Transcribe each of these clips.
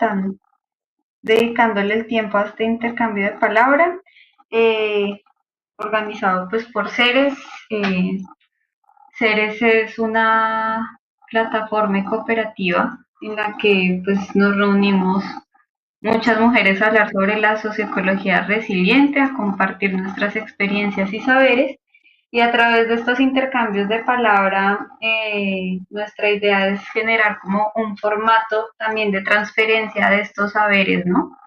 están dedicándole el tiempo a este intercambio de palabra, eh, organizado pues por Ceres. Ceres es una plataforma cooperativa en la que pues nos reunimos muchas mujeres a hablar sobre la socioecología resiliente, a compartir nuestras experiencias y saberes. Y a través de estos intercambios de palabra, nuestra idea es generar como un formato también de transferencia de estos saberes, ¿no?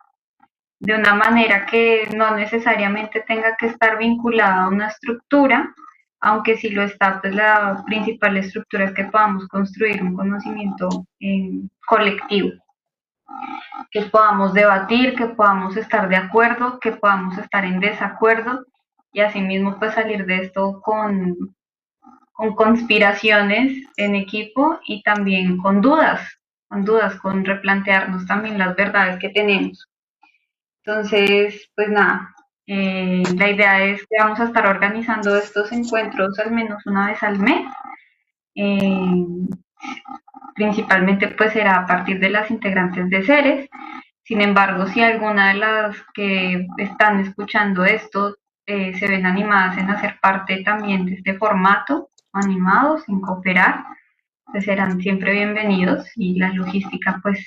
De una manera que no necesariamente tenga que estar vinculada a una estructura, aunque sí lo está, pues la principal estructura es que podamos construir un conocimiento colectivo, que podamos debatir, que podamos estar de acuerdo, que podamos estar en desacuerdo y asimismo pues salir de esto con conspiraciones en equipo y también con replantearnos también las verdades que tenemos. Entonces, pues nada, la idea es que vamos a estar organizando estos encuentros al menos una vez al mes. Eh, Principalmente pues será a partir de las integrantes de Ceres. Sin embargo, si alguna de las que están escuchando esto se ven animadas en hacer parte también de este formato, animados, en cooperar, pues serán siempre bienvenidos y la logística, pues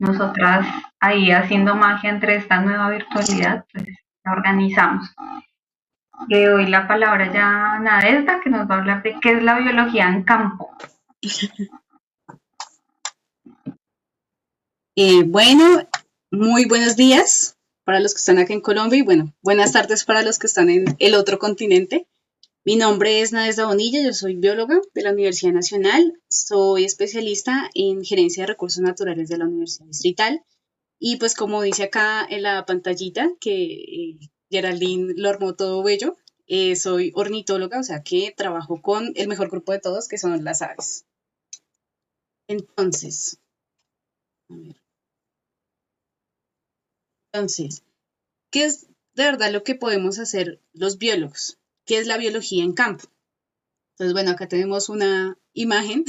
nosotras ahí haciendo magia entre esta nueva virtualidad, pues la organizamos. Le doy la palabra ya a Nadezhda, que nos va a hablar de qué es la biología en campo. Bueno, muy buenos días para los que están acá en Colombia y bueno, buenas tardes para los que están en el otro continente. Mi nombre es Nadezhda Bonilla, yo soy bióloga de la Universidad Nacional, soy especialista en gerencia de recursos naturales de la Universidad Distrital y pues como dice acá en la pantallita que Geraldine lo armó todo bello, soy ornitóloga, o sea que trabajo con el mejor grupo de todos que son las aves. Entonces, a ver. Entonces, ¿qué es de verdad lo que podemos hacer los biólogos? ¿Qué es la biología en campo? Entonces, bueno, acá tenemos una imagen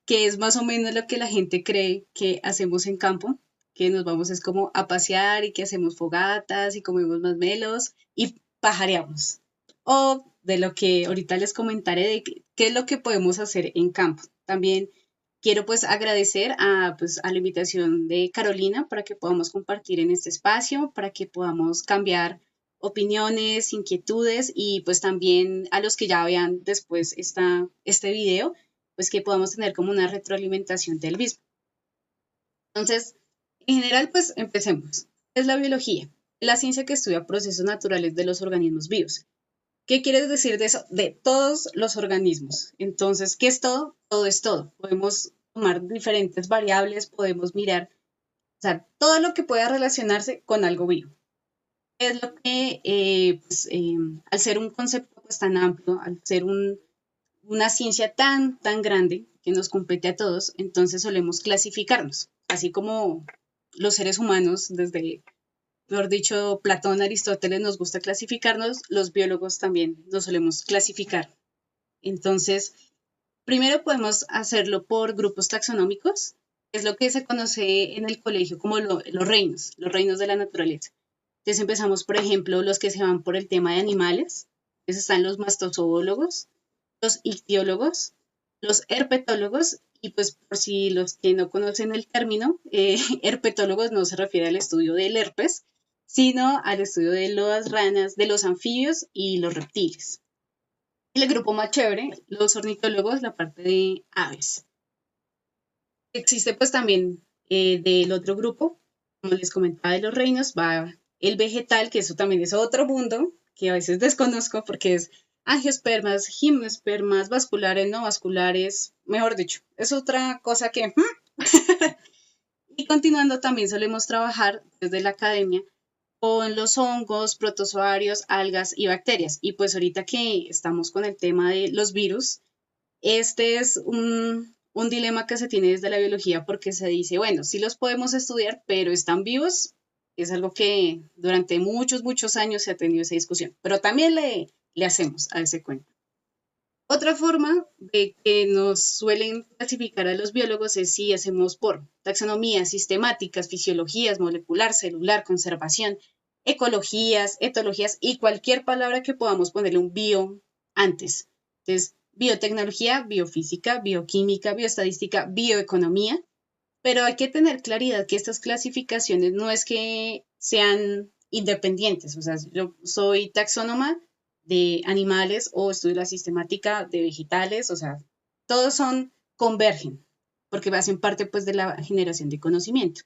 que es más o menos lo que la gente cree que hacemos en campo, que nos vamos es como a pasear y que hacemos fogatas y comemos masmelos y pajareamos. O de lo que ahorita les comentaré de qué es lo que podemos hacer en campo. También quiero pues agradecer a la invitación de Carolina para que podamos compartir en este espacio, para que podamos cambiar opiniones, inquietudes y pues también a los que ya vean después este video, pues que podamos tener como una retroalimentación del mismo. Entonces, en general, pues empecemos. ¿Qué es la biología? Es la ciencia que estudia procesos naturales de los organismos vivos. ¿Qué quieres decir de eso? De todos los organismos. Entonces, ¿qué es todo? Todo es todo. Podemos tomar diferentes variables, podemos mirar, o sea, todo lo que pueda relacionarse con algo vivo. Es lo que, al ser un concepto pues, tan amplio, al ser una ciencia tan grande que nos compete a todos, entonces solemos clasificarnos, así como los seres humanos desde mejor dicho, Platón, Aristóteles nos gusta clasificarnos, los biólogos también nos solemos clasificar. Entonces, primero podemos hacerlo por grupos taxonómicos, que es lo que se conoce en el colegio como los reinos de la naturaleza. Entonces empezamos, por ejemplo, los que se van por el tema de animales. Entonces están los mastozoólogos, los ictiólogos, los herpetólogos y pues por si los que no conocen el término, herpetólogos no se refiere al estudio del herpes, sino al estudio de las ranas, de los anfibios y los reptiles. El grupo más chévere, los ornitólogos, la parte de aves. Existe pues también del otro grupo, como les comentaba de los reinos, va el vegetal, que eso también es otro mundo que a veces desconozco porque es angiospermas, gimnospermas, vasculares, no vasculares, mejor dicho, es otra cosa que... Y continuando también solemos trabajar desde la academia con los hongos, protozoarios, algas y bacterias. Y pues ahorita que estamos con el tema de los virus, este es un dilema que se tiene desde la biología porque se dice, bueno, sí los podemos estudiar, pero están vivos. Es algo que durante muchos años se ha tenido esa discusión, pero también le hacemos a ese cuento. Otra forma de que nos suelen clasificar a los biólogos es si hacemos por taxonomías sistemáticas, fisiologías, molecular, celular, conservación, ecologías, etologías y cualquier palabra que podamos ponerle un bio antes. Entonces, biotecnología, biofísica, bioquímica, bioestadística, bioeconomía, pero hay que tener claridad que estas clasificaciones no es que sean independientes, o sea, yo soy taxónoma de animales o estudio la sistemática de vegetales, o sea, todos son, convergen, porque hacen parte pues de la generación de conocimiento.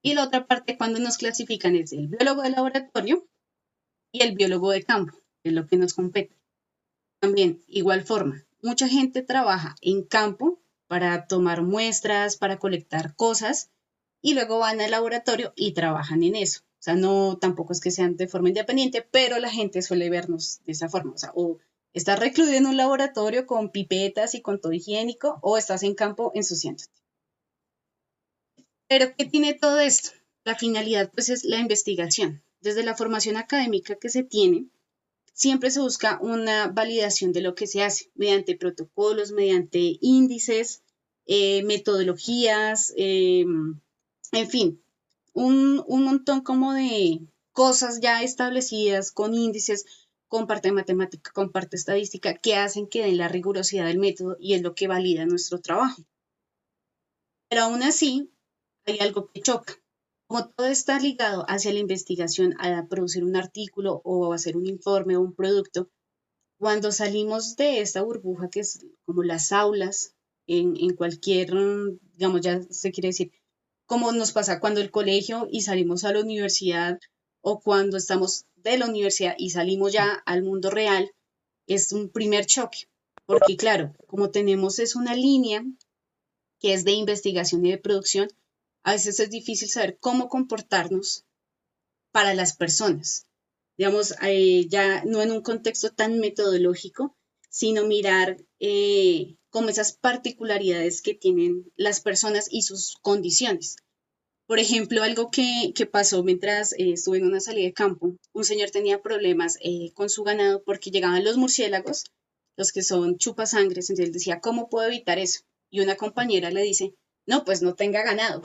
Y la otra parte cuando nos clasifican es el biólogo de laboratorio y el biólogo de campo, que es lo que nos compete. También, igual forma, mucha gente trabaja en campo para tomar muestras, para colectar cosas y luego van al laboratorio y trabajan en eso. O sea, no tampoco es que sean de forma independiente, pero la gente suele vernos de esa forma. O sea, o estás recluido en un laboratorio con pipetas y con todo higiénico, o estás en campo ensuciándote. Pero ¿qué tiene todo esto? La finalidad, pues, es la investigación. Desde la formación académica que se tiene, siempre se busca una validación de lo que se hace mediante protocolos, mediante índices, metodologías, en fin, un montón como de cosas ya establecidas con índices, con parte de matemática, con parte estadística, que hacen que den la rigurosidad del método y es lo que valida nuestro trabajo. Pero aún así, hay algo que choca. Como todo está ligado hacia la investigación, a producir un artículo o hacer un informe o un producto, cuando salimos de esta burbuja que es como las aulas, en cualquier, digamos, ya se quiere decir, como nos pasa cuando el colegio y salimos a la universidad o cuando estamos de la universidad y salimos ya al mundo real, es un primer choque. Porque claro, como tenemos es una línea que es de investigación y de producción, a veces es difícil saber cómo comportarnos para las personas. Digamos, ya no en un contexto tan metodológico, sino mirar como esas particularidades que tienen las personas y sus condiciones. Por ejemplo, algo que pasó mientras estuve en una salida de campo, un señor tenía problemas con su ganado porque llegaban los murciélagos, los que son chupasangres, entonces él decía, ¿cómo puedo evitar eso? Y una compañera le dice, no, pues no tenga ganado.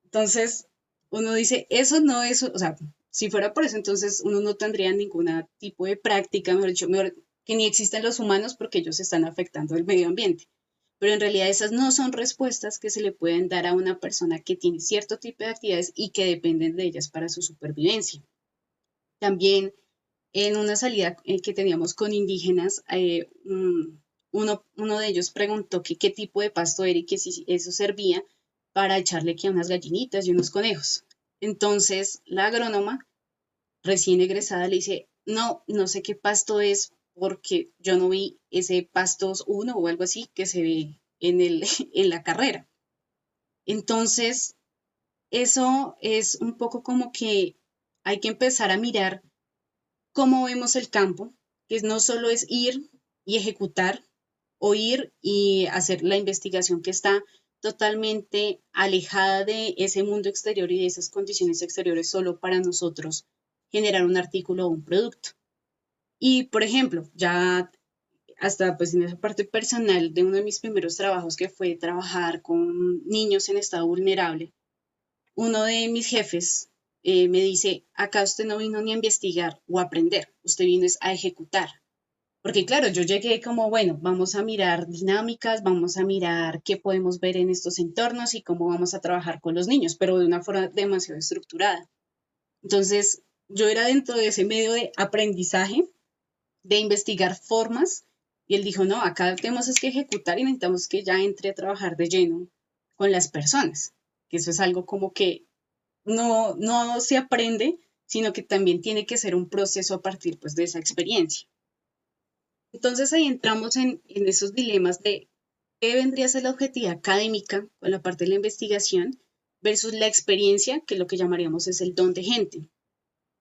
Entonces, uno dice, eso no es, o sea, si fuera por eso, entonces uno no tendría ningún tipo de práctica, mejor dicho, mejor que ni existen los humanos porque ellos están afectando el medio ambiente. Pero en realidad esas no son respuestas que se le pueden dar a una persona que tiene cierto tipo de actividades y que dependen de ellas para su supervivencia. También en una salida que teníamos con indígenas, uno de ellos preguntó que qué tipo de pasto era y que si eso servía para echarle aquí a unas gallinitas y unos conejos. Entonces la agrónoma recién egresada le dice, no, no sé qué pasto es porque yo no vi ese pastos uno o algo así que se ve en la carrera. Entonces, eso es un poco como que hay que empezar a mirar cómo vemos el campo, que no solo es ir y ejecutar o ir y hacer la investigación que está totalmente alejada de ese mundo exterior y de esas condiciones exteriores solo para nosotros generar un artículo o un producto. Y, por ejemplo, ya hasta pues en esa parte personal de uno de mis primeros trabajos que fue trabajar con niños en estado vulnerable, uno de mis jefes me dice, acá usted no vino ni a investigar o a aprender, usted vino es a ejecutar. Porque claro, yo llegué como, bueno, vamos a mirar dinámicas, vamos a mirar qué podemos ver en estos entornos y cómo vamos a trabajar con los niños, pero de una forma demasiado estructurada. Entonces, yo era dentro de ese medio de aprendizaje, de investigar formas, y él dijo, no, acá tenemos es que ejecutar y necesitamos que ya entre a trabajar de lleno con las personas, que eso es algo como que no se aprende, sino que también tiene que ser un proceso a partir pues, de esa experiencia. Entonces ahí entramos en esos dilemas de qué vendría a ser la objetividad académica con la parte de la investigación versus la experiencia, que lo que llamaríamos es el don de gente.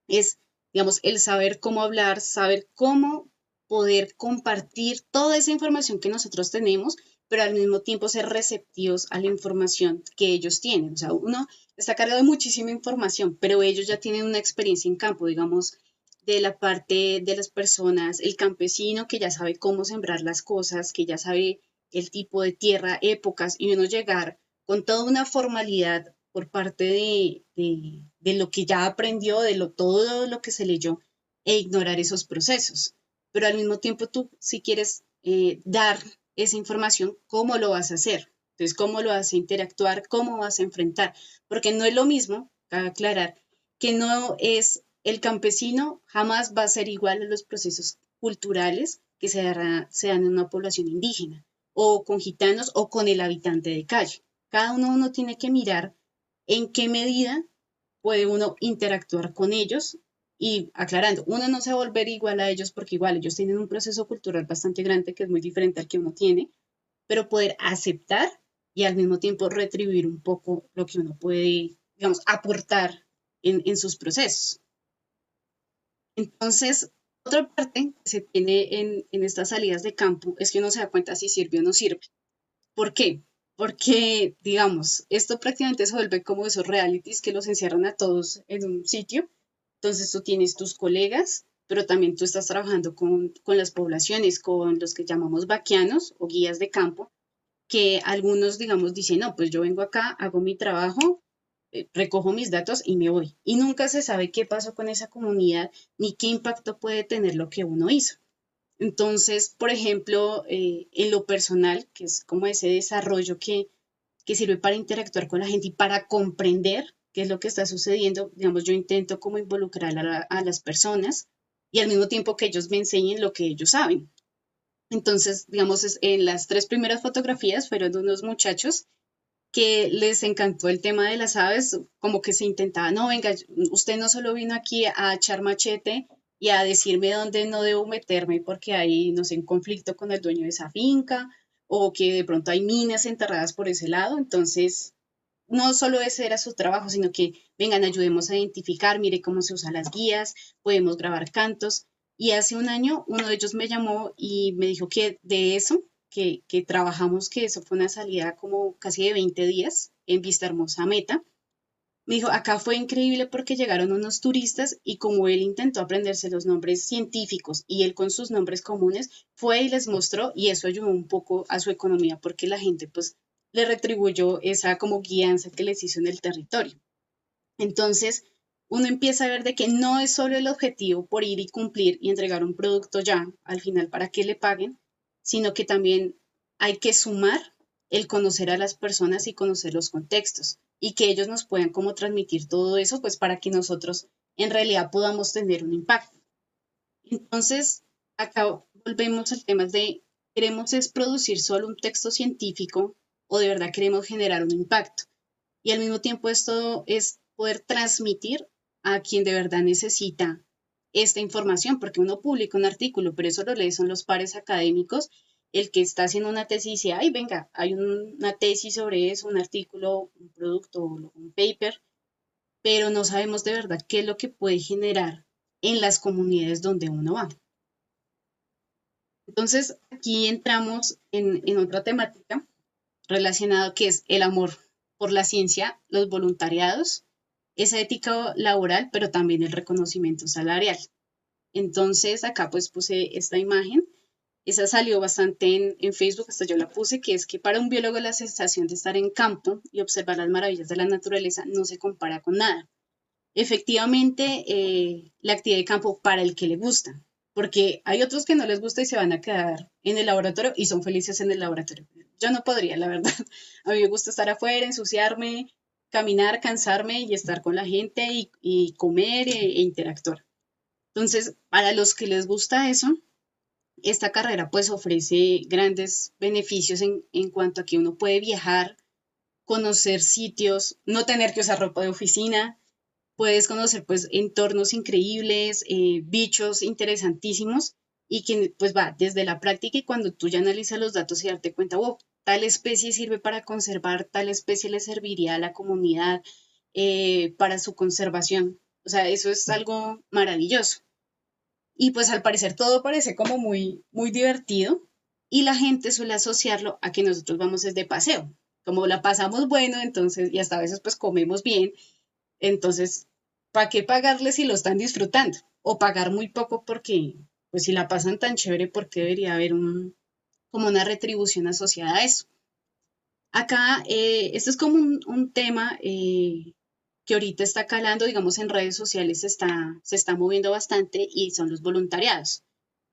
Es, digamos, el saber cómo hablar, saber cómo poder compartir toda esa información que nosotros tenemos, pero al mismo tiempo ser receptivos a la información que ellos tienen. O sea, uno está cargado de muchísima información, pero ellos ya tienen una experiencia en campo, digamos, de la parte de las personas, el campesino que ya sabe cómo sembrar las cosas, que ya sabe el tipo de tierra, épocas, y uno llegar con toda una formalidad por parte de lo que ya aprendió, todo lo que se leyó, e ignorar esos procesos. Pero al mismo tiempo tú, si quieres dar esa información, ¿cómo lo vas a hacer? Entonces, ¿cómo lo vas a interactuar? ¿Cómo vas a enfrentar? Porque no es lo mismo, cabe aclarar, que no es el campesino jamás va a ser igual a los procesos culturales que se dan en una población indígena, o con gitanos, o con el habitante de calle. Cada uno tiene que mirar en qué medida puede uno interactuar con ellos y aclarando, uno no se va a volver igual a ellos porque igual ellos tienen un proceso cultural bastante grande que es muy diferente al que uno tiene, pero poder aceptar y al mismo tiempo retribuir un poco lo que uno puede, digamos, aportar en sus procesos. Entonces, otra parte que se tiene en estas salidas de campo es que uno se da cuenta si sirve o no sirve. ¿Por qué? Porque, digamos, esto prácticamente se vuelve como esos realities que los encierran a todos en un sitio. Entonces tú tienes tus colegas, pero también tú estás trabajando con las poblaciones, con los que llamamos vaquianos o guías de campo, que algunos, digamos, dicen, no, pues yo vengo acá, hago mi trabajo, recojo mis datos y me voy. Y nunca se sabe qué pasó con esa comunidad ni qué impacto puede tener lo que uno hizo. Entonces, por ejemplo, en lo personal, que es como ese desarrollo que sirve para interactuar con la gente y para comprender qué es lo que está sucediendo, digamos, yo intento como involucrar a las personas y al mismo tiempo que ellos me enseñen lo que ellos saben. Entonces, digamos, en las tres primeras fotografías fueron de unos muchachos que les encantó el tema de las aves, como que se intentaba, no, venga, usted no solo vino aquí a echar machete y a decirme dónde no debo meterme porque hay, no sé, un conflicto con el dueño de esa finca o que de pronto hay minas enterradas por ese lado, entonces no solo ese era su trabajo, sino que vengan, ayudemos a identificar, mire cómo se usan las guías, podemos grabar cantos. Y hace un año uno de ellos me llamó y me dijo que de eso, que trabajamos, que eso fue una salida como casi de 20 días en Vista Hermosa Meta. Me dijo, acá fue increíble porque llegaron unos turistas y como él intentó aprenderse los nombres científicos y él con sus nombres comunes, fue y les mostró y eso ayudó un poco a su economía porque la gente pues le retribuyó esa como guianza que les hizo en el territorio. Entonces, uno empieza a ver de que no es solo el objetivo por ir y cumplir y entregar un producto ya al final para que le paguen, sino que también hay que sumar el conocer a las personas y conocer los contextos y que ellos nos puedan como transmitir todo eso, pues para que nosotros en realidad podamos tener un impacto. Entonces, acá volvemos al tema de, ¿queremos es producir solo un texto científico o de verdad queremos generar un impacto? Y al mismo tiempo esto es poder transmitir a quien de verdad necesita esta información, porque uno publica un artículo, pero eso lo lee son los pares académicos, el que está haciendo una tesis y dice, ay, venga, hay una tesis sobre eso, un artículo, un producto, un paper, pero no sabemos de verdad qué es lo que puede generar en las comunidades donde uno va. Entonces, aquí entramos en otra temática relacionada que es el amor por la ciencia, los voluntariados, esa ética laboral, pero también el reconocimiento salarial. Entonces, acá pues puse esta imagen. Esa salió bastante en Facebook, hasta yo la puse, que es que para un biólogo la sensación de estar en campo y observar las maravillas de la naturaleza no se compara con nada. Efectivamente, la actividad de campo para el que le gusta, porque hay otros que no les gusta y se van a quedar en el laboratorio y son felices en el laboratorio. Yo no podría, la verdad. A mí me gusta estar afuera, ensuciarme, caminar, cansarme y estar con la gente y comer e interactuar. Entonces, para los que les gusta eso, esta carrera pues ofrece grandes beneficios en cuanto a que uno puede viajar, conocer sitios, no tener que usar ropa de oficina, puedes conocer pues entornos increíbles, bichos interesantísimos y que pues va desde la práctica y cuando tú ya analizas los datos y darte cuenta, wow, tal especie sirve para conservar, tal especie le serviría a la comunidad para su conservación. O sea, eso es algo maravilloso. Y pues al parecer todo parece como muy divertido y la gente suele asociarlo a que nosotros vamos desde paseo. Como la pasamos bueno, entonces, y hasta a veces pues comemos bien, entonces, ¿para qué pagarles si lo están disfrutando? o pagar muy poco porque, pues si la pasan tan chévere, ¿por qué debería haber como una retribución asociada a eso? Acá, esto es como un tema que ahorita está calando, digamos, en redes sociales se está moviendo bastante y son los voluntariados.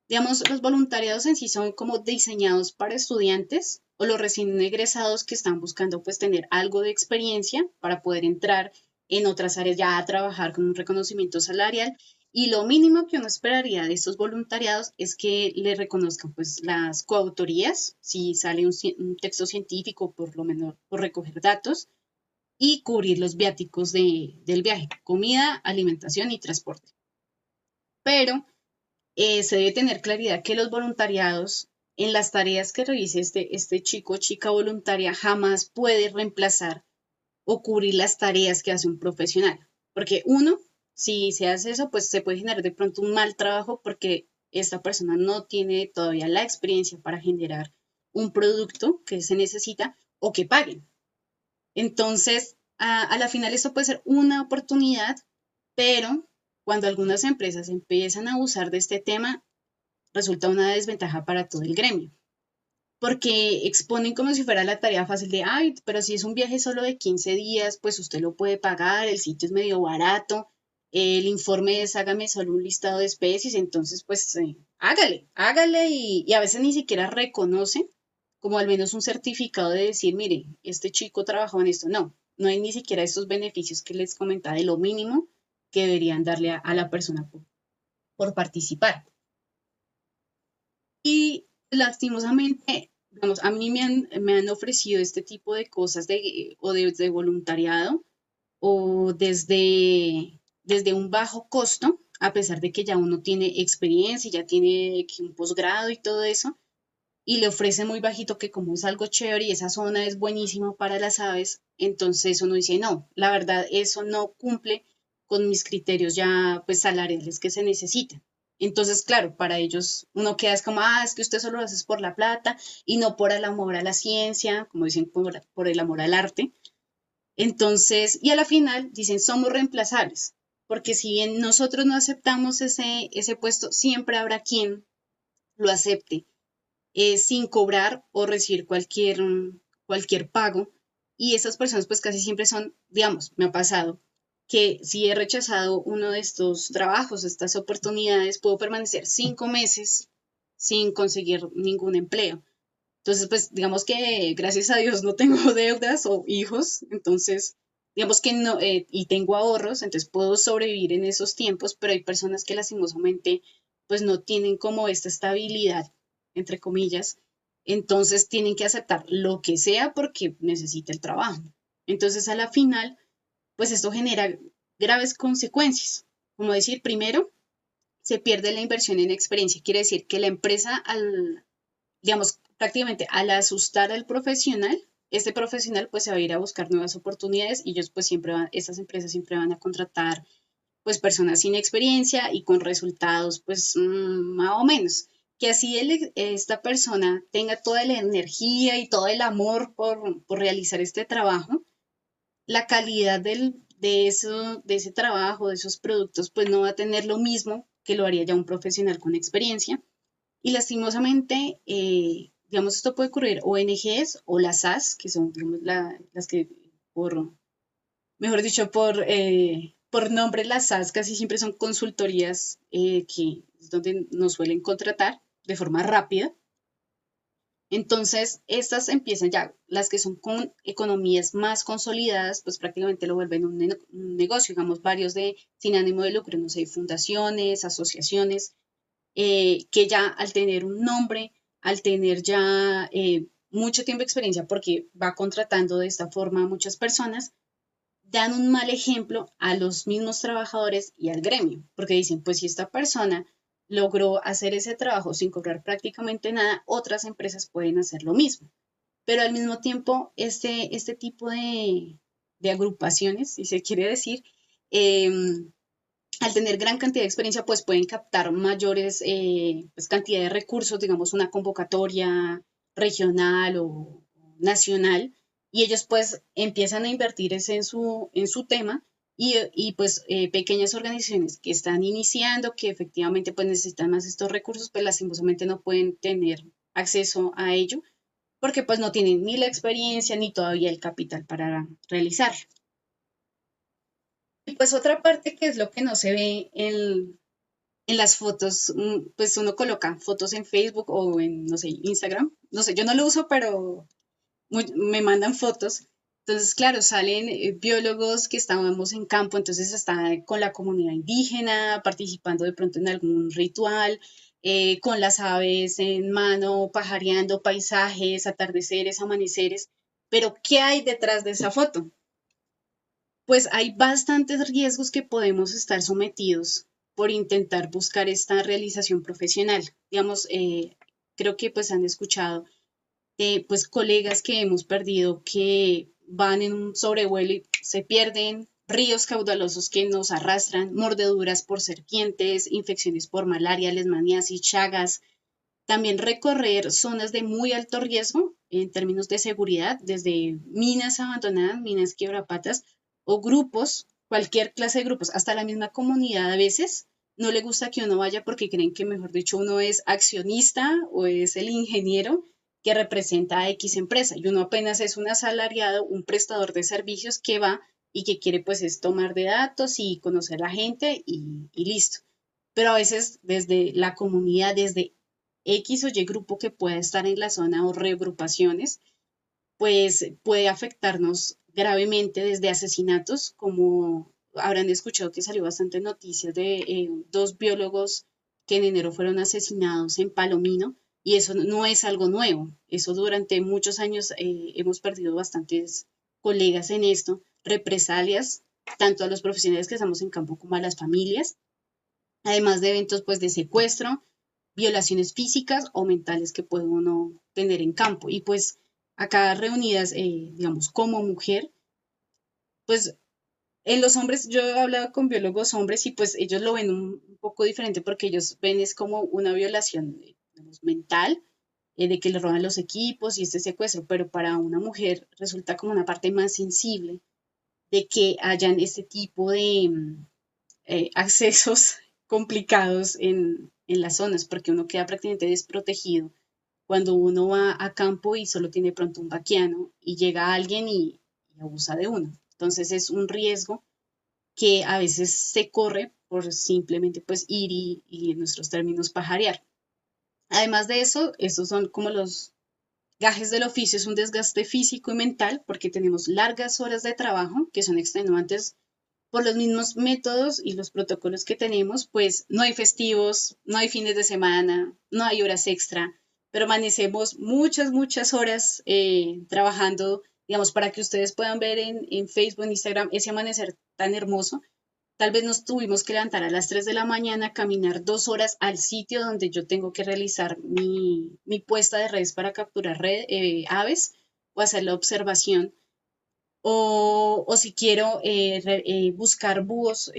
Digamos, los voluntariados en sí son como diseñados para estudiantes o los recién egresados que están buscando pues tener algo de experiencia para poder entrar en otras áreas ya a trabajar con un reconocimiento salarial. Y lo mínimo que uno esperaría de estos voluntariados es que le reconozcan pues las coautorías, si sale un texto científico, por lo menos por recoger datos, y cubrir los viáticos del viaje, comida, alimentación y transporte. Pero se debe tener claridad que los voluntariados en las tareas que realice este chico o chica voluntaria jamás puede reemplazar o cubrir las tareas que hace un profesional. Porque uno, si se hace eso, pues se puede generar de pronto un mal trabajo porque esta persona no tiene todavía la experiencia para generar un producto que se necesita o que paguen. Entonces, a la final esto puede ser una oportunidad, pero cuando algunas empresas empiezan a abusar de este tema, resulta una desventaja para todo el gremio, porque exponen como si fuera la tarea fácil de, ay, pero si es un viaje solo de 15 días, pues usted lo puede pagar, el sitio es medio barato, el informe es hágame solo un listado de especies, entonces pues hágale y a veces ni siquiera reconoce como al menos un certificado de decir, mire, este chico trabajó en esto. No, no hay ni siquiera estos beneficios que les comentaba de lo mínimo que deberían darle a la persona por participar. Y lastimosamente, digamos, a mí me han ofrecido este tipo de cosas o de voluntariado o desde un bajo costo, a pesar de que ya uno tiene experiencia, ya tiene que un posgrado y todo eso, y le ofrece muy bajito que como es algo chévere y esa zona es buenísima para las aves, entonces uno dice, no, la verdad eso no cumple con mis criterios ya pues salariales que se necesitan. Entonces, claro, para ellos uno queda es como, es que usted solo lo hace por la plata y no por el amor a la ciencia, como dicen, por el amor al arte. Entonces, y a la final dicen, somos reemplazables, porque si bien nosotros no aceptamos ese puesto, siempre habrá quien lo acepte sin cobrar o recibir cualquier pago. Y esas personas pues casi siempre son, digamos, me ha pasado que si he rechazado uno de estos trabajos, estas oportunidades, puedo permanecer 5 meses sin conseguir ningún empleo. Entonces, pues digamos que gracias a Dios no tengo deudas o hijos, entonces digamos que no, y tengo ahorros, entonces puedo sobrevivir en esos tiempos, pero hay personas que lastimosamente pues no tienen como esta estabilidad, entre comillas, entonces tienen que aceptar lo que sea porque necesita el trabajo. Entonces a la final, pues esto genera graves consecuencias, como decir, primero, se pierde la inversión en experiencia, quiere decir que la empresa digamos, prácticamente al asustar al profesional, este profesional pues se va a ir a buscar nuevas oportunidades y ellos pues estas empresas siempre van a contratar pues personas sin experiencia y con resultados pues más o menos. Que así esta persona tenga toda la energía y todo el amor por realizar este trabajo, la calidad de ese trabajo, de esos productos, pues no va a tener lo mismo que lo haría ya un profesional con experiencia y lastimosamente, digamos, esto puede ocurrir ONGs o las SAS, que son digamos, las que, mejor dicho, por nombre, las SAS casi siempre son consultorías que es donde nos suelen contratar de forma rápida. Entonces, estas empiezan ya, las que son con economías más consolidadas, pues prácticamente lo vuelven un negocio, digamos, varios de sin ánimo de lucro, no sé, fundaciones, asociaciones, que ya al tener un nombre, al tener ya mucho tiempo de experiencia, porque va contratando de esta forma a muchas personas, dan un mal ejemplo a los mismos trabajadores y al gremio, porque dicen, pues si esta persona logró hacer ese trabajo sin cobrar prácticamente nada, otras empresas pueden hacer lo mismo. Pero al mismo tiempo, este tipo de agrupaciones, si se quiere decir, eh, al tener gran cantidad de experiencia, pues pueden captar mayores pues, cantidad de recursos, digamos una convocatoria regional o nacional, y ellos pues empiezan a invertir ese en su tema Pues pequeñas organizaciones que están iniciando, que efectivamente pues necesitan más estos recursos, pues lastimosamente no pueden tener acceso a ello porque pues no tienen ni la experiencia ni todavía el capital para realizarlo. Y pues otra parte que es lo que no se ve en las fotos, pues uno coloca fotos en Facebook o en, no sé, Instagram. No sé, yo no lo uso, pero me mandan fotos. Entonces, claro, salen biólogos que estábamos en campo, entonces están con la comunidad indígena, participando de pronto en algún ritual, con las aves en mano, pajareando paisajes, atardeceres, amaneceres. Pero, ¿qué hay detrás de esa foto? Pues hay bastantes riesgos que podemos estar sometidos por intentar buscar esta realización profesional. Digamos, creo que pues han escuchado pues colegas que hemos perdido que van en un sobrevuelo y se pierden, ríos caudalosos que nos arrastran, mordeduras por serpientes, infecciones por malaria, lesmaniasis, chagas. También recorrer zonas de muy alto riesgo en términos de seguridad, desde minas abandonadas, minas quiebrapatas o grupos, cualquier clase de grupos, hasta la misma comunidad a veces no le gusta que uno vaya porque creen que, mejor dicho, uno es accionista o es el ingeniero que representa a X empresa y uno apenas es un asalariado, un prestador de servicios que va y que quiere pues es tomar de datos y conocer a la gente y listo. Pero a veces desde la comunidad, desde X o Y grupo que pueda estar en la zona o reagrupaciones, pues puede afectarnos gravemente desde asesinatos, como habrán escuchado que salió bastante noticias de dos biólogos que en enero fueron asesinados en Palomino, y eso no es algo nuevo, eso durante muchos años hemos perdido bastantes colegas en esto, represalias, tanto a los profesionales que estamos en campo como a las familias, además de eventos pues de secuestro, violaciones físicas o mentales que puede uno tener en campo. Y pues acá reunidas, digamos, como mujer, pues en los hombres, yo he hablado con biólogos hombres y pues ellos lo ven un poco diferente porque ellos ven es como una violación, digamos, mental, de que le roban los equipos y este secuestro, pero para una mujer resulta como una parte más sensible de que hayan este tipo de accesos complicados en las zonas, porque uno queda prácticamente desprotegido cuando uno va a campo y solo tiene pronto un vaquiano y llega alguien y abusa de uno. Entonces es un riesgo que a veces se corre por simplemente pues ir y en nuestros términos pajarear. Además de eso, estos son como los gajes del oficio, es un desgaste físico y mental porque tenemos largas horas de trabajo que son extenuantes por los mismos métodos y los protocolos que tenemos, pues no hay festivos, no hay fines de semana, no hay horas extra, permanecemos muchas horas trabajando, digamos, para que ustedes puedan ver en Facebook, en Instagram, ese amanecer tan hermoso. Tal vez nos tuvimos que levantar a las 3 de la mañana, caminar 2 horas al sitio donde yo tengo que realizar mi puesta de redes para capturar aves o hacer la observación o si quiero buscar búhos,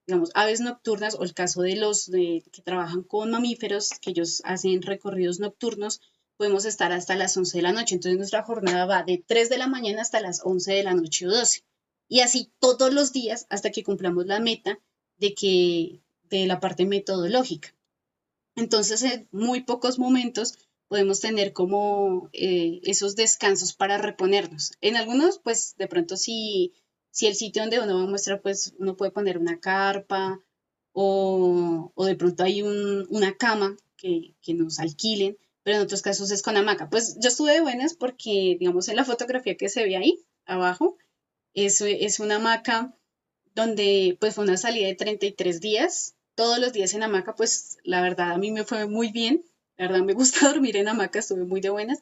digamos, aves nocturnas, o el caso de los que trabajan con mamíferos, que ellos hacen recorridos nocturnos, podemos estar hasta las 11 de la noche. Entonces nuestra jornada va de 3 de la mañana hasta las 11 de la noche o 12. Y así todos los días hasta que cumplamos la meta de la parte metodológica. Entonces, en muy pocos momentos podemos tener como esos descansos para reponernos. En algunos, pues de pronto si el sitio donde uno va a mostrar, pues uno puede poner una carpa o de pronto hay una cama que nos alquilen, pero en otros casos es con hamaca. Pues yo estuve de buenas porque, digamos, en la fotografía que se ve ahí abajo, es una hamaca donde pues fue una salida de 33 días, todos los días en hamaca, pues la verdad a mí me fue muy bien, la verdad me gusta dormir en hamaca, estuve muy de buenas,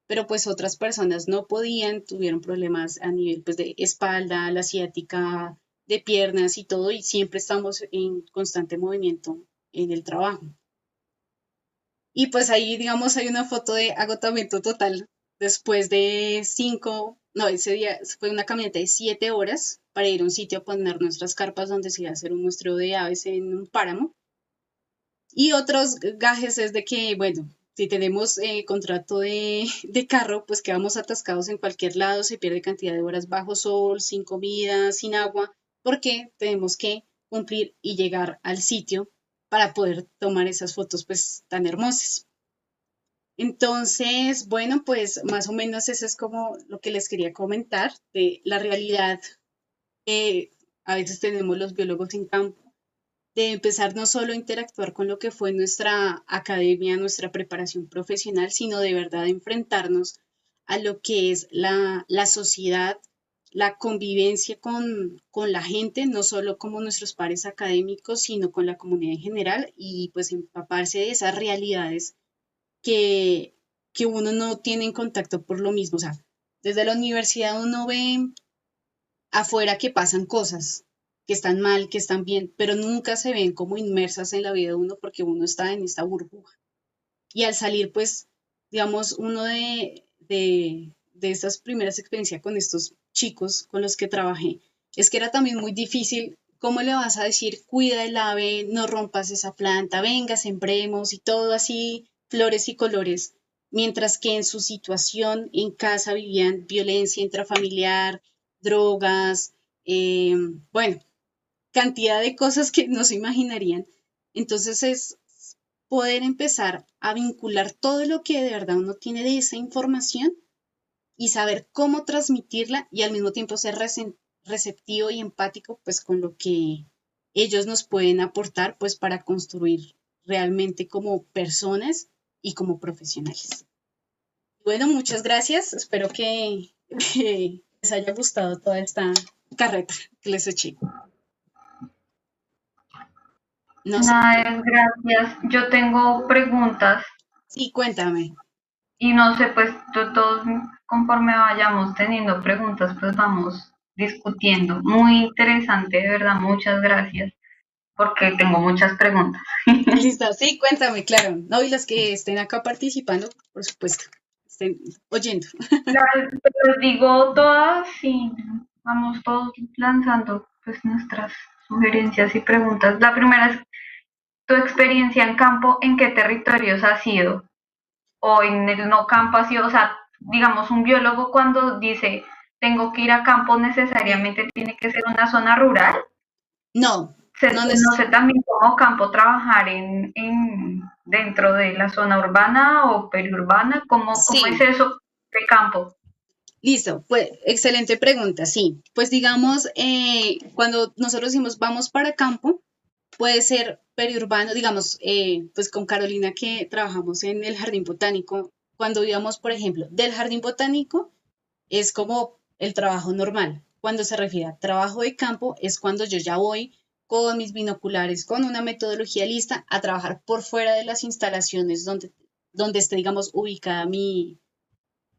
pero pues otras personas no podían, tuvieron problemas a nivel pues de espalda, la ciática, de piernas y todo, y siempre estamos en constante movimiento en el trabajo. Y pues ahí, digamos, hay una foto de agotamiento total después de 5, no, ese día fue una caminata de 7 horas para ir a un sitio a poner nuestras carpas donde se iba a hacer un muestreo de aves en un páramo. Y otros gajes es de que, bueno, si tenemos contrato de carro, pues quedamos atascados en cualquier lado, se pierde cantidad de horas bajo sol, sin comida, sin agua. porque tenemos que cumplir y llegar al sitio para poder tomar esas fotos pues tan hermosas. Entonces, bueno, pues más o menos eso es como lo que les quería comentar de la realidad que a veces tenemos los biólogos en campo, de empezar no solo a interactuar con lo que fue nuestra academia, nuestra preparación profesional, sino de verdad enfrentarnos a lo que es la sociedad, la convivencia con la gente, no solo como nuestros pares académicos, sino con la comunidad en general y pues empaparse de esas realidades que, que uno no tiene en contacto por lo mismo. O sea, desde la universidad uno ve afuera que pasan cosas, que están mal, que están bien, pero nunca se ven como inmersas en la vida de uno porque uno está en esta burbuja. Y al salir, pues, digamos, uno de estas primeras experiencias con estos chicos con los que trabajé, es que era también muy difícil. ¿Cómo le vas a decir, cuida el ave, no rompas esa planta, venga, sembremos y todo así, flores y colores? Mientras que en su situación en casa vivían violencia intrafamiliar, drogas, eh, bueno, cantidad de cosas que no se imaginarían. Entonces es poder empezar a vincular todo lo que de verdad uno tiene de esa información y saber cómo transmitirla y al mismo tiempo ser receptivo y empático pues con lo que ellos nos pueden aportar pues para construir realmente como personas y como profesionales. Bueno, muchas gracias. Espero que les haya gustado toda esta carreta que les eché. No sé, Nada, es gracias. Yo tengo preguntas sí, cuéntame. y no sé, pues todos conforme vayamos teniendo preguntas, pues vamos discutiendo. Muy interesante, de verdad, muchas gracias, porque tengo muchas preguntas. Listo, sí, cuéntame, claro. No, y las que estén acá participando, por supuesto, estén oyendo. Les digo todas y vamos todos lanzando pues nuestras sugerencias y preguntas. La primera es tu experiencia en campo, ¿en qué territorios ha sido? O en el no campo ha sido, o sea, digamos, un biólogo cuando dice tengo que ir a campo necesariamente tiene que ser una zona rural. No, no No sé también cómo campo trabajar dentro de la zona urbana o periurbana, cómo es sí, eso de campo. listo, pues excelente pregunta, sí. Pues digamos, cuando nosotros decimos vamos para campo, puede ser periurbano, digamos, pues con Carolina que trabajamos en el jardín botánico, cuando íbamos, por ejemplo, del jardín botánico es como el trabajo normal. Cuando se refiere a trabajo de campo es cuando yo ya voy con mis binoculares, con una metodología lista a trabajar por fuera de las instalaciones donde esté, digamos, ubicada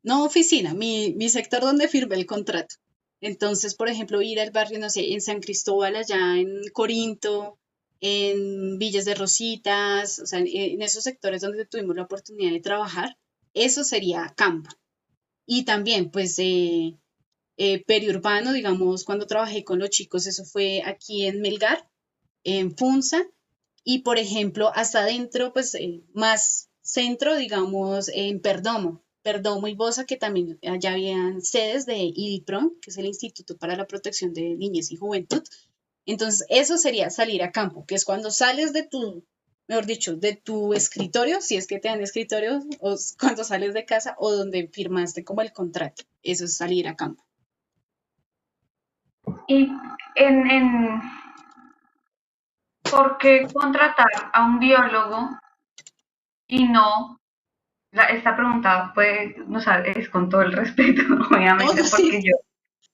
no oficina, mi sector donde firmé el contrato. Entonces, por ejemplo, ir al barrio, no sé, en San Cristóbal, allá en Corinto, en Villas de Rositas, o sea, en esos sectores donde tuvimos la oportunidad de trabajar, eso sería campo. Y también, pues, periurbano, digamos, cuando trabajé con los chicos, eso fue aquí en Melgar, en Funza, y por ejemplo, hasta adentro, pues más centro, digamos, en Perdomo y Bosa, que también allá habían sedes de IDIPRON, que es el Instituto para la Protección de Niñez y Juventud. Entonces, eso sería salir a campo, que es cuando sales de tu, mejor dicho, de tu escritorio, si es que te dan escritorio, o cuando sales de casa o donde firmaste como el contrato. Eso es salir a campo. Y en ¿por qué contratar a un biólogo y no? Esta pregunta pues, no sé, es con todo el respeto, No, obviamente, no, porque sí.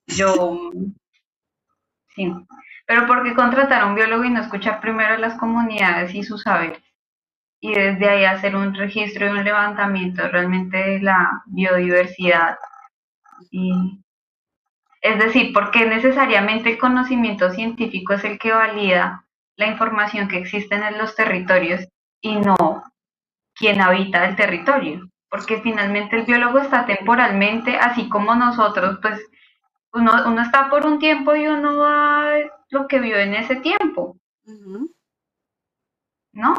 yo, sí, pero ¿por qué contratar a un biólogo y no escuchar primero a las comunidades y sus saberes? Y desde ahí hacer un registro y un levantamiento realmente de la biodiversidad. Y, es decir, porque necesariamente el conocimiento científico es el que valida la información que existe en los territorios y no quien habita el territorio, porque finalmente el biólogo está temporalmente, así como nosotros, pues uno está por un tiempo y uno va lo que vio en ese tiempo, Ujú. ¿no?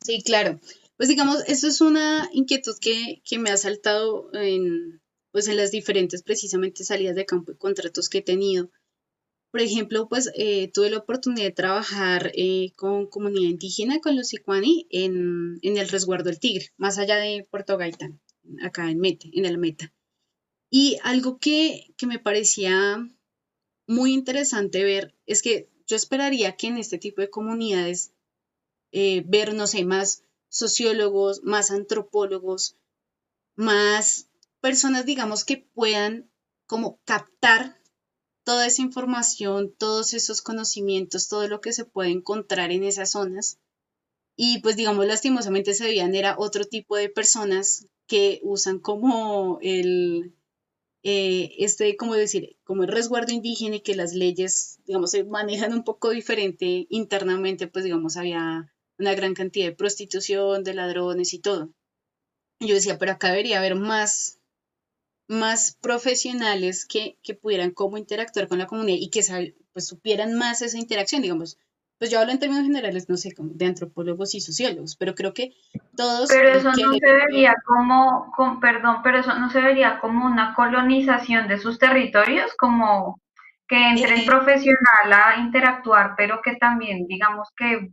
Sí, claro. Pues digamos, eso es una inquietud que me ha saltado pues en las diferentes precisamente salidas de campo y contratos que he tenido. Por ejemplo, pues tuve la oportunidad de trabajar con comunidad indígena, con los Sicuani, en el resguardo del Tigre, más allá de Puerto Gaitán, acá en Mete, en el Meta. Y algo que me parecía muy interesante ver es que yo esperaría que en este tipo de comunidades ver, no sé, más sociólogos, más antropólogos, más personas, digamos, que puedan como captar toda esa información, todos esos conocimientos, todo lo que se puede encontrar en esas zonas. Y pues digamos, lastimosamente se veían era otro tipo de personas que usan como como decir, como el resguardo indígena y que las leyes, digamos, se manejan un poco diferente internamente, pues digamos, había una gran cantidad de prostitución, de ladrones y todo. Y yo decía, pero acá debería haber más profesionales que pudieran cómo interactuar con la comunidad y que pues, supieran más esa interacción, digamos. Pues yo hablo en términos generales, no sé, como de antropólogos y sociólogos, pero creo que todos Pero eso que no se vería como, perdón, pero eso no se vería como una colonización de sus territorios, como que entre el eh, profesional a interactuar, pero que también, digamos, que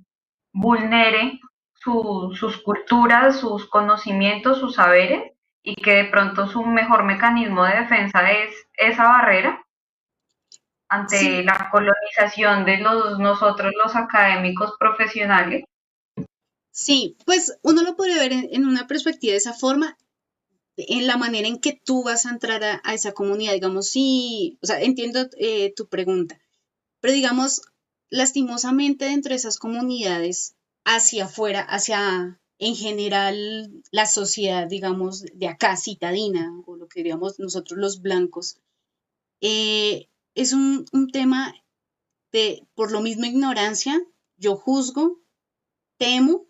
vulnere sus culturas, sus conocimientos, sus saberes, y que de pronto su mejor mecanismo de defensa es esa barrera ante sí, la colonización de nosotros los académicos profesionales. sí, pues uno lo puede ver en una perspectiva de esa forma, en la manera en que tú vas a entrar a esa comunidad, digamos, sí, o sea, entiendo tu pregunta, pero digamos, lastimosamente dentro de esas comunidades, hacia afuera, hacia en general la sociedad, digamos, de acá, citadina, o lo que diríamos nosotros los blancos, es un tema de, por lo mismo, ignorancia, yo juzgo, temo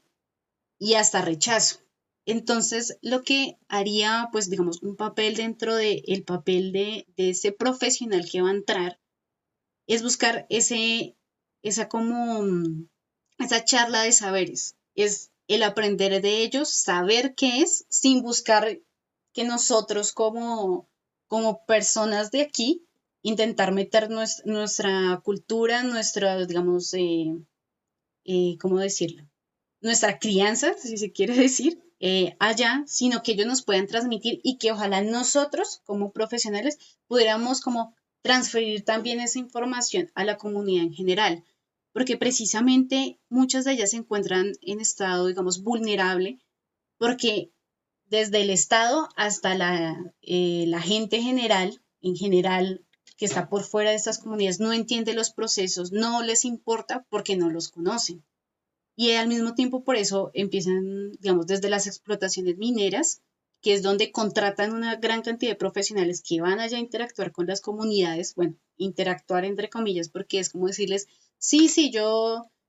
y hasta rechazo. Entonces, lo que haría, pues, digamos, un papel dentro del papel de ese profesional que va a entrar es buscar esa como, esa charla de saberes, es el aprender de ellos, saber qué es, sin buscar que nosotros como personas de aquí, intentar meter nuestra cultura, nuestra, digamos, ¿cómo decirlo? Nuestra crianza, si se quiere decir, allá, sino que ellos nos puedan transmitir y que ojalá nosotros como profesionales pudiéramos como transferir también esa información a la comunidad en general, porque precisamente muchas de ellas se encuentran en estado, digamos, vulnerable, porque desde el Estado hasta la gente general, en general, que está por fuera de estas comunidades, no entiende los procesos, no les importa porque no los conocen. Y al mismo tiempo por eso empiezan, digamos, desde las explotaciones mineras, que es donde contratan una gran cantidad de profesionales que van allá a interactuar con las comunidades, bueno, interactuar entre comillas, porque es como decirles, sí, sí,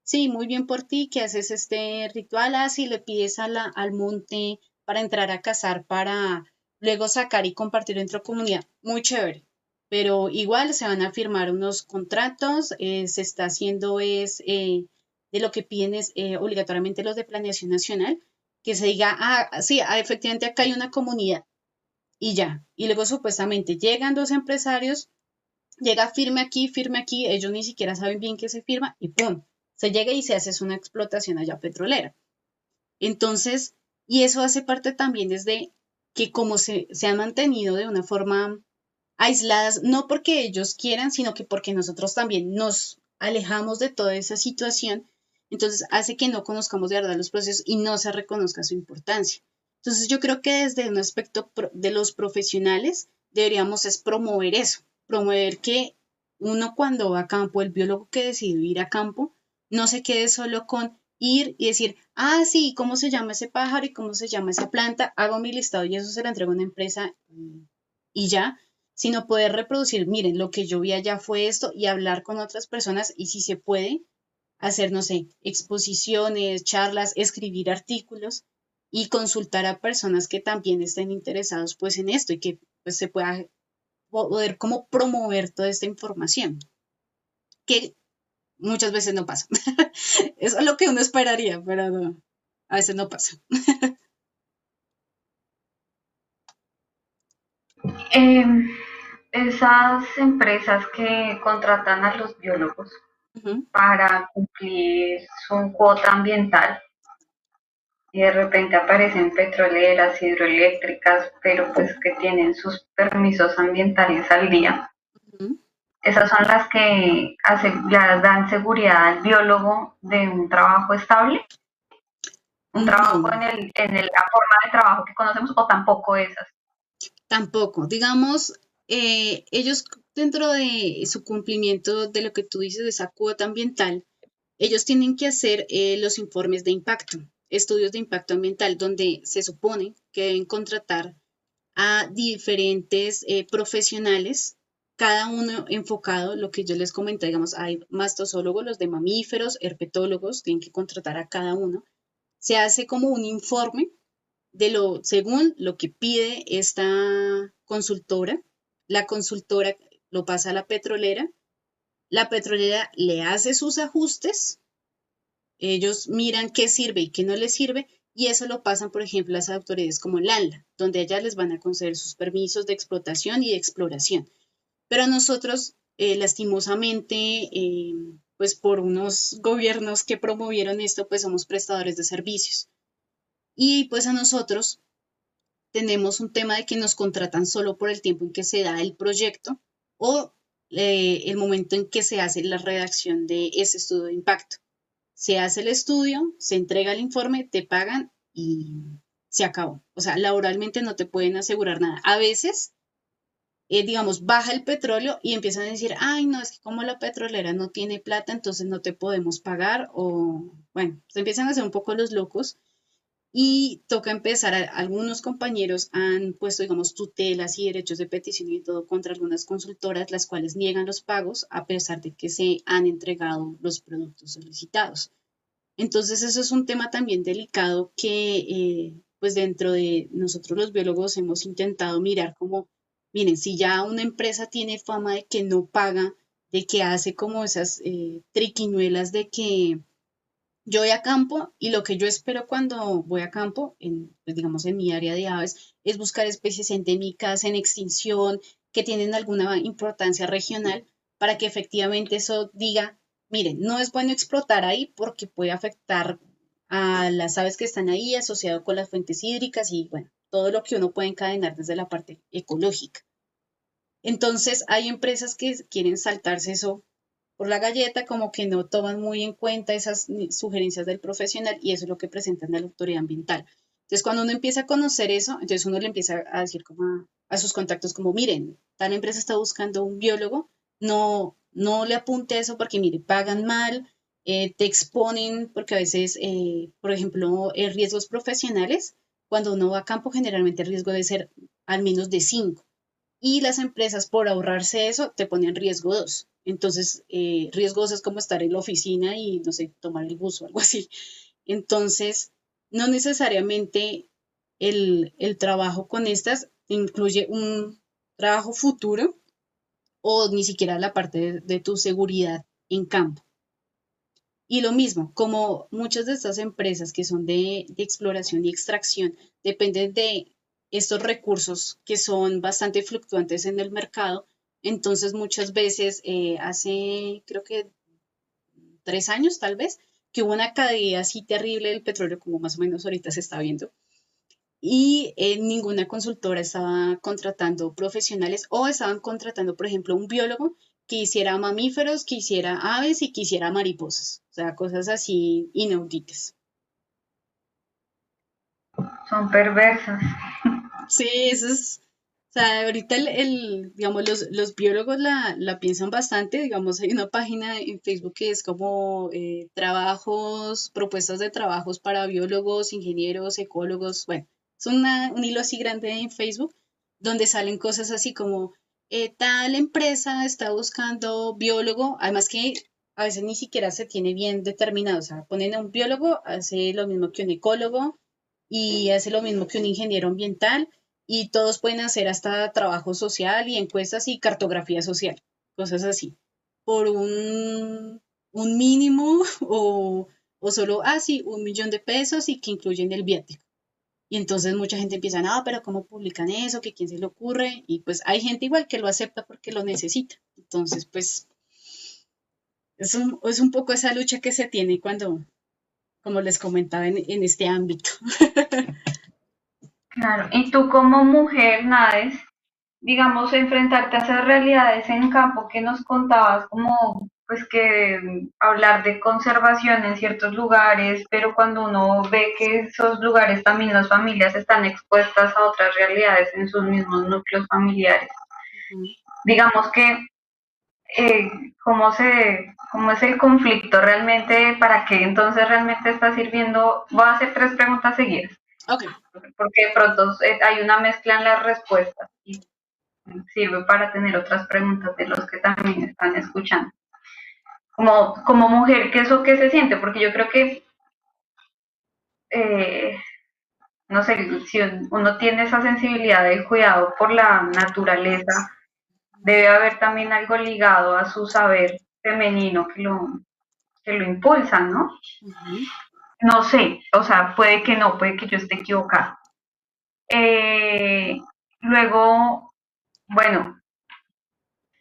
sí, muy bien por ti, que haces este ritual, así le pides al monte para entrar a cazar, para luego sacar y compartir entre la comunidad, muy chévere. Pero igual se van a firmar unos contratos, se está haciendo de lo que piden es obligatoriamente los de planeación nacional, que se diga, sí, efectivamente acá hay una comunidad y ya. Y luego supuestamente llegan dos empresarios, llega firme aquí, ellos ni siquiera saben bien qué se firma y ¡pum! Se llega y se hace una explotación allá petrolera. Entonces, y eso hace parte también desde que como se han mantenido de una forma aisladas, no porque ellos quieran, sino que porque nosotros también nos alejamos de toda esa situación, entonces hace que no conozcamos de verdad los procesos y no se reconozca su importancia. Entonces yo creo que desde un aspecto de los profesionales deberíamos es promover eso, promover que uno cuando va a campo, el biólogo que decide ir a campo, no se quede solo con ir y decir, ah, sí, ¿cómo se llama ese pájaro y cómo se llama esa planta? Hago mi listado y eso se lo entrego a una empresa y ya, sino poder reproducir, miren, lo que yo vi allá fue esto y hablar con otras personas y si se puede, hacer, no sé, exposiciones, charlas, escribir artículos y consultar a personas que también estén interesados pues en esto y que pues se pueda poder como promover toda esta información, que muchas veces no pasa. Eso es lo que uno esperaría, pero no, a veces no pasa. Eh, Esas empresas que contratan a los biólogos Ujú. para cumplir su cuota ambiental y de repente aparecen petroleras, hidroeléctricas, pero pues que tienen sus permisos ambientales al día. Ujú. Esas son las que ya dan seguridad al biólogo de un trabajo estable, un trabajo No, la forma de trabajo que conocemos, o tampoco esas. tampoco. Digamos, ellos dentro de su cumplimiento de lo que tú dices de esa cuota ambiental, ellos tienen que hacer los informes de impacto, estudios de impacto ambiental, donde se supone que deben contratar a diferentes profesionales, cada uno enfocado, lo que yo les comenté, digamos, hay mastozólogos, los de mamíferos, herpetólogos, tienen que contratar a cada uno. Se hace como un informe según lo que pide esta consultora. La consultora lo pasa a la petrolera le hace sus ajustes, ellos miran qué sirve y qué no les sirve, y eso lo pasan, por ejemplo, a las autoridades como el ANLA, donde allá les van a conceder sus permisos de explotación y de exploración. Pero nosotros, lastimosamente, pues por unos gobiernos que promovieron esto, pues somos prestadores de servicios. Y pues a nosotros tenemos un tema de que nos contratan solo por el tiempo en que se da el proyecto o el momento en que se hace la redacción de ese estudio de impacto. Se hace el estudio, se entrega el informe, te pagan y se acabó. O sea, laboralmente no te pueden asegurar nada. A veces, digamos, baja el petróleo y empiezan a decir, ay, no, es que como la petrolera no tiene plata, entonces no te podemos pagar o, bueno, se empiezan a hacer un poco los locos y toca empezar, algunos compañeros han puesto, digamos, tutelas y derechos de petición y todo contra algunas consultoras, las cuales niegan los pagos a pesar de que se han entregado los productos solicitados. Entonces, eso es un tema también delicado que, pues dentro de nosotros los biólogos hemos intentado mirar como, miren, si ya una empresa tiene fama de que no paga, de que hace como esas triquiñuelas de que yo voy a campo y lo que yo espero cuando voy a campo, pues digamos en mi área de aves, es buscar especies endémicas en extinción que tienen alguna importancia regional para que efectivamente eso diga, miren, no es bueno explotar ahí porque puede afectar a las aves que están ahí asociado con las fuentes hídricas y bueno, todo lo que uno puede encadenar desde la parte ecológica. Entonces hay empresas que quieren saltarse eso por la galleta, como que no toman muy en cuenta esas sugerencias del profesional y eso es lo que presentan a la autoridad ambiental. Entonces, cuando uno empieza a conocer eso, entonces uno le empieza a decir como a sus contactos como, miren, tal empresa está buscando un biólogo, no le apunte eso porque, mire, pagan mal, te exponen, porque a veces, por ejemplo, riesgos profesionales, cuando uno va a campo, generalmente el riesgo debe ser al menos de 5 y las empresas por ahorrarse eso te ponen riesgo 2. Entonces, riesgo 2 es como estar en la oficina y, no sé, tomar el bus o algo así. Entonces, no necesariamente el trabajo con estas incluye un trabajo futuro o ni siquiera la parte de tu seguridad en campo. Y lo mismo, como muchas de estas empresas que son de exploración y extracción dependen de estos recursos que son bastante fluctuantes en el mercado, entonces muchas veces hace creo que 3 años tal vez, que hubo una caída así terrible del petróleo como más o menos ahorita se está viendo y ninguna consultora estaba contratando profesionales o estaban contratando, por ejemplo, un biólogo que hiciera mamíferos, que hiciera aves y que hiciera mariposas, o sea, cosas así inauditas. Son perversas. Sí, eso es, o sea, ahorita digamos, los biólogos la piensan bastante, digamos, hay una página en Facebook que es como trabajos, propuestas de trabajos para biólogos, ingenieros, ecólogos, bueno, es un hilo así grande en Facebook donde salen cosas así como tal empresa está buscando biólogo, además que a veces ni siquiera se tiene bien determinado, o sea, ponen a un biólogo, hace lo mismo que un ecólogo y hace lo mismo que un ingeniero ambiental y todos pueden hacer hasta trabajo social y encuestas y cartografía social, cosas así, por un mínimo o solo, sí, 1 millón de pesos y que incluyen el viático. Y entonces mucha gente empieza, no, pero ¿cómo publican eso? ¿Que quién se le ocurre? Y pues hay gente igual que lo acepta porque lo necesita. Entonces, pues es un poco esa lucha que se tiene cuando, como les comentaba, en este ámbito. Claro, y tú como mujer, Nades, digamos, enfrentarte a esas realidades en campo que nos contabas, como pues que hablar de conservación en ciertos lugares, pero cuando uno ve que esos lugares también las familias están expuestas a otras realidades en sus mismos núcleos familiares. Ujú. Digamos que eh, cómo es el conflicto realmente, para qué entonces realmente está sirviendo. Voy a hacer tres preguntas seguidas, Ok. porque de pronto hay una mezcla en las respuestas y sirve para tener otras preguntas de los que también están escuchando. Como mujer, ¿qué es lo que se siente? Porque yo creo que, eh, no sé, si uno tiene esa sensibilidad del cuidado por la naturaleza, debe haber también algo ligado a su saber femenino que lo impulsan, ¿no? Ujú. No sé, o sea, puede que no, puede que yo esté equivocada. Eh, luego, bueno,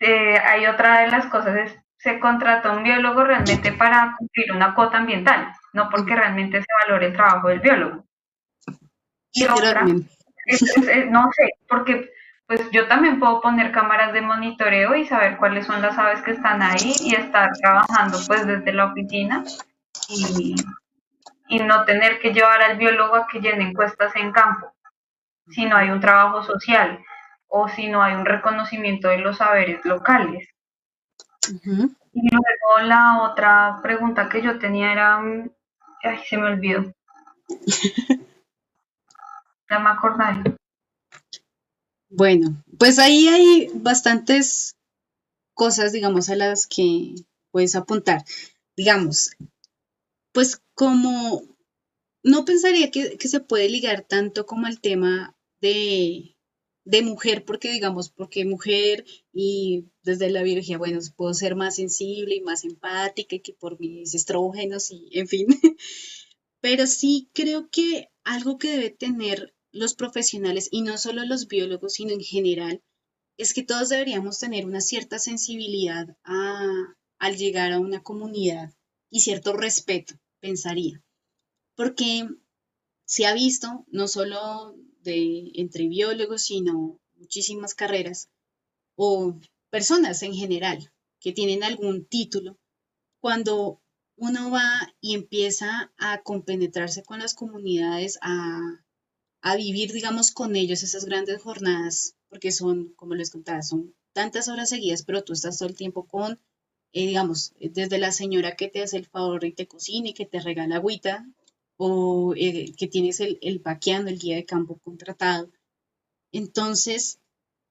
hay otra de las cosas, es, se contrata un biólogo realmente para cumplir una cuota ambiental, no porque realmente se valore el trabajo del biólogo. Y otra, Literalmente. no sé, porque pues yo también puedo poner cámaras de monitoreo y saber cuáles son las aves que están ahí y estar trabajando pues desde la oficina y, y no tener que llevar al biólogo a que llene encuestas en campo, si no hay un trabajo social o si no hay un reconocimiento de los saberes locales. Ujú. Y luego la otra pregunta que yo tenía era, ay, se me olvidó, ya me acordaré. Bueno, pues ahí hay bastantes cosas, digamos, a las que puedes apuntar. Digamos, pues como no pensaría que se puede ligar tanto como al tema de mujer, porque digamos, porque mujer y desde la biología, bueno, puedo ser más sensible y más empática y que por mis estrógenos y en fin, pero sí creo que algo que debe tener los profesionales y no solo los biólogos, sino en general, es que todos deberíamos tener una cierta sensibilidad al llegar a una comunidad y cierto respeto, pensaría. Porque se ha visto, no solo entre biólogos, sino muchísimas carreras o personas en general que tienen algún título, cuando uno va y empieza a compenetrarse con las comunidades, a vivir, digamos, con ellos esas grandes jornadas, porque son, como les contaba, son tantas horas seguidas, pero tú estás todo el tiempo con, digamos, desde la señora que te hace el favor y te cocina y que te regala agüita, o que tienes el vaqueano, el guía de campo contratado. Entonces,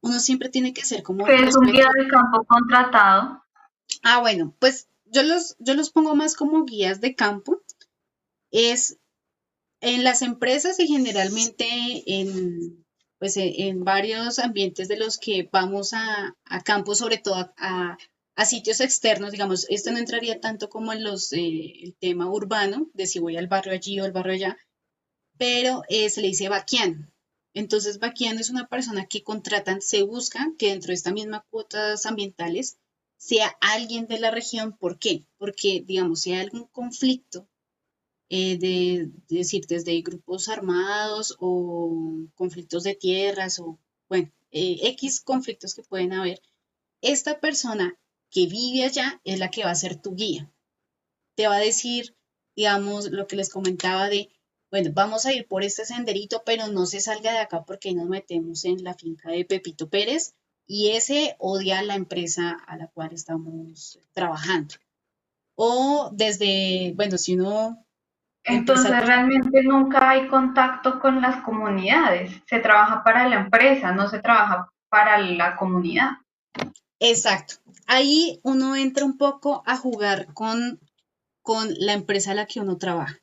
uno siempre tiene que ser como Que es un guía respeto. de campo contratado. Bueno, pues yo los pongo más como guías de campo. Es en las empresas y generalmente pues en varios ambientes de los que vamos a campo, sobre todo a sitios externos, digamos, esto no entraría tanto como en el tema urbano, de si voy al barrio allí o al barrio allá, pero se le dice vaquiano. Entonces, vaquiano es una persona que contratan, se busca que dentro de esta misma cuotas ambientales sea alguien de la región. ¿Por qué? Porque, digamos, si hay algún conflicto decir, desde grupos armados o conflictos de tierras o, bueno, X conflictos que pueden haber, esta persona que vive allá es la que va a ser tu guía. Te va a decir, digamos, lo que les comentaba de, bueno, vamos a ir por este senderito, pero no se salga de acá porque nos metemos en la finca de Pepito Pérez y ese odia a la empresa a la cual estamos trabajando. O desde, bueno, si uno empieza. Entonces realmente nunca hay contacto con las comunidades. Se trabaja para la empresa, no se trabaja para la comunidad. Exacto. Ahí uno entra un poco a jugar con la empresa a la que uno trabaja.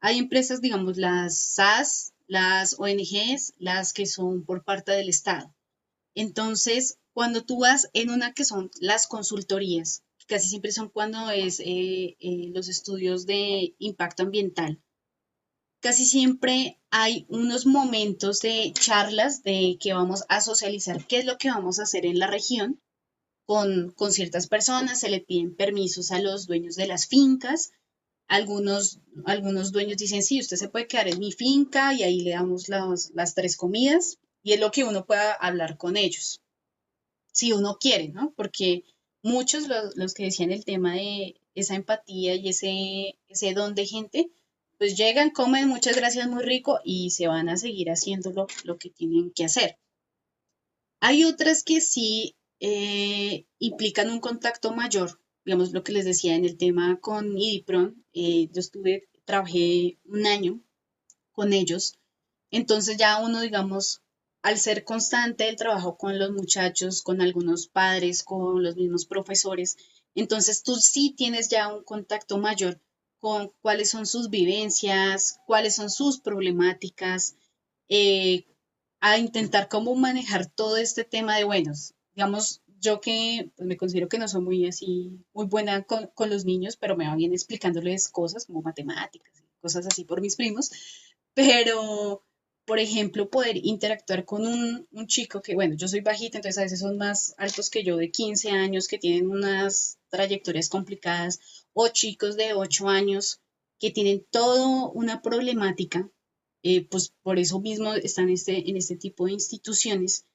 Hay empresas, digamos, las SAS, las ONGs, las que son por parte del Estado. Entonces, cuando tú vas en una que son las consultorías, que casi siempre son cuando es los estudios de impacto ambiental, casi siempre hay unos momentos de charlas de que vamos a socializar qué es lo que vamos a hacer en la región con ciertas personas, se le piden permisos a los dueños de las fincas. Algunos dueños dicen, sí, usted se puede quedar en mi finca y ahí le damos las tres comidas y es lo que uno pueda hablar con ellos, si uno quiere, ¿no? Porque muchos, los que decían el tema de esa empatía y ese don de gente, pues llegan, comen, muchas gracias, muy rico y se van a seguir haciendo lo que tienen que hacer. Hay otras que sí implican un contacto mayor, digamos lo que les decía en el tema con IDIPRON, trabajé un año con ellos, entonces ya uno, digamos, al ser constante el trabajo con los muchachos, con algunos padres, con los mismos profesores, entonces tú sí tienes ya un contacto mayor con cuáles son sus vivencias, cuáles son sus problemáticas, eh, a intentar cómo manejar todo este tema de, buenos, digamos, yo que pues, me considero que no soy muy así, muy buena con los niños, pero me va bien explicándoles cosas como matemáticas, cosas así por mis primos, pero, por ejemplo, poder interactuar con un chico que, bueno, yo soy bajita, entonces a veces son más altos que yo de 15 años, que tienen unas trayectorias complicadas, o chicos de 8 años que tienen toda una problemática, pues por eso mismo están en este tipo de instituciones.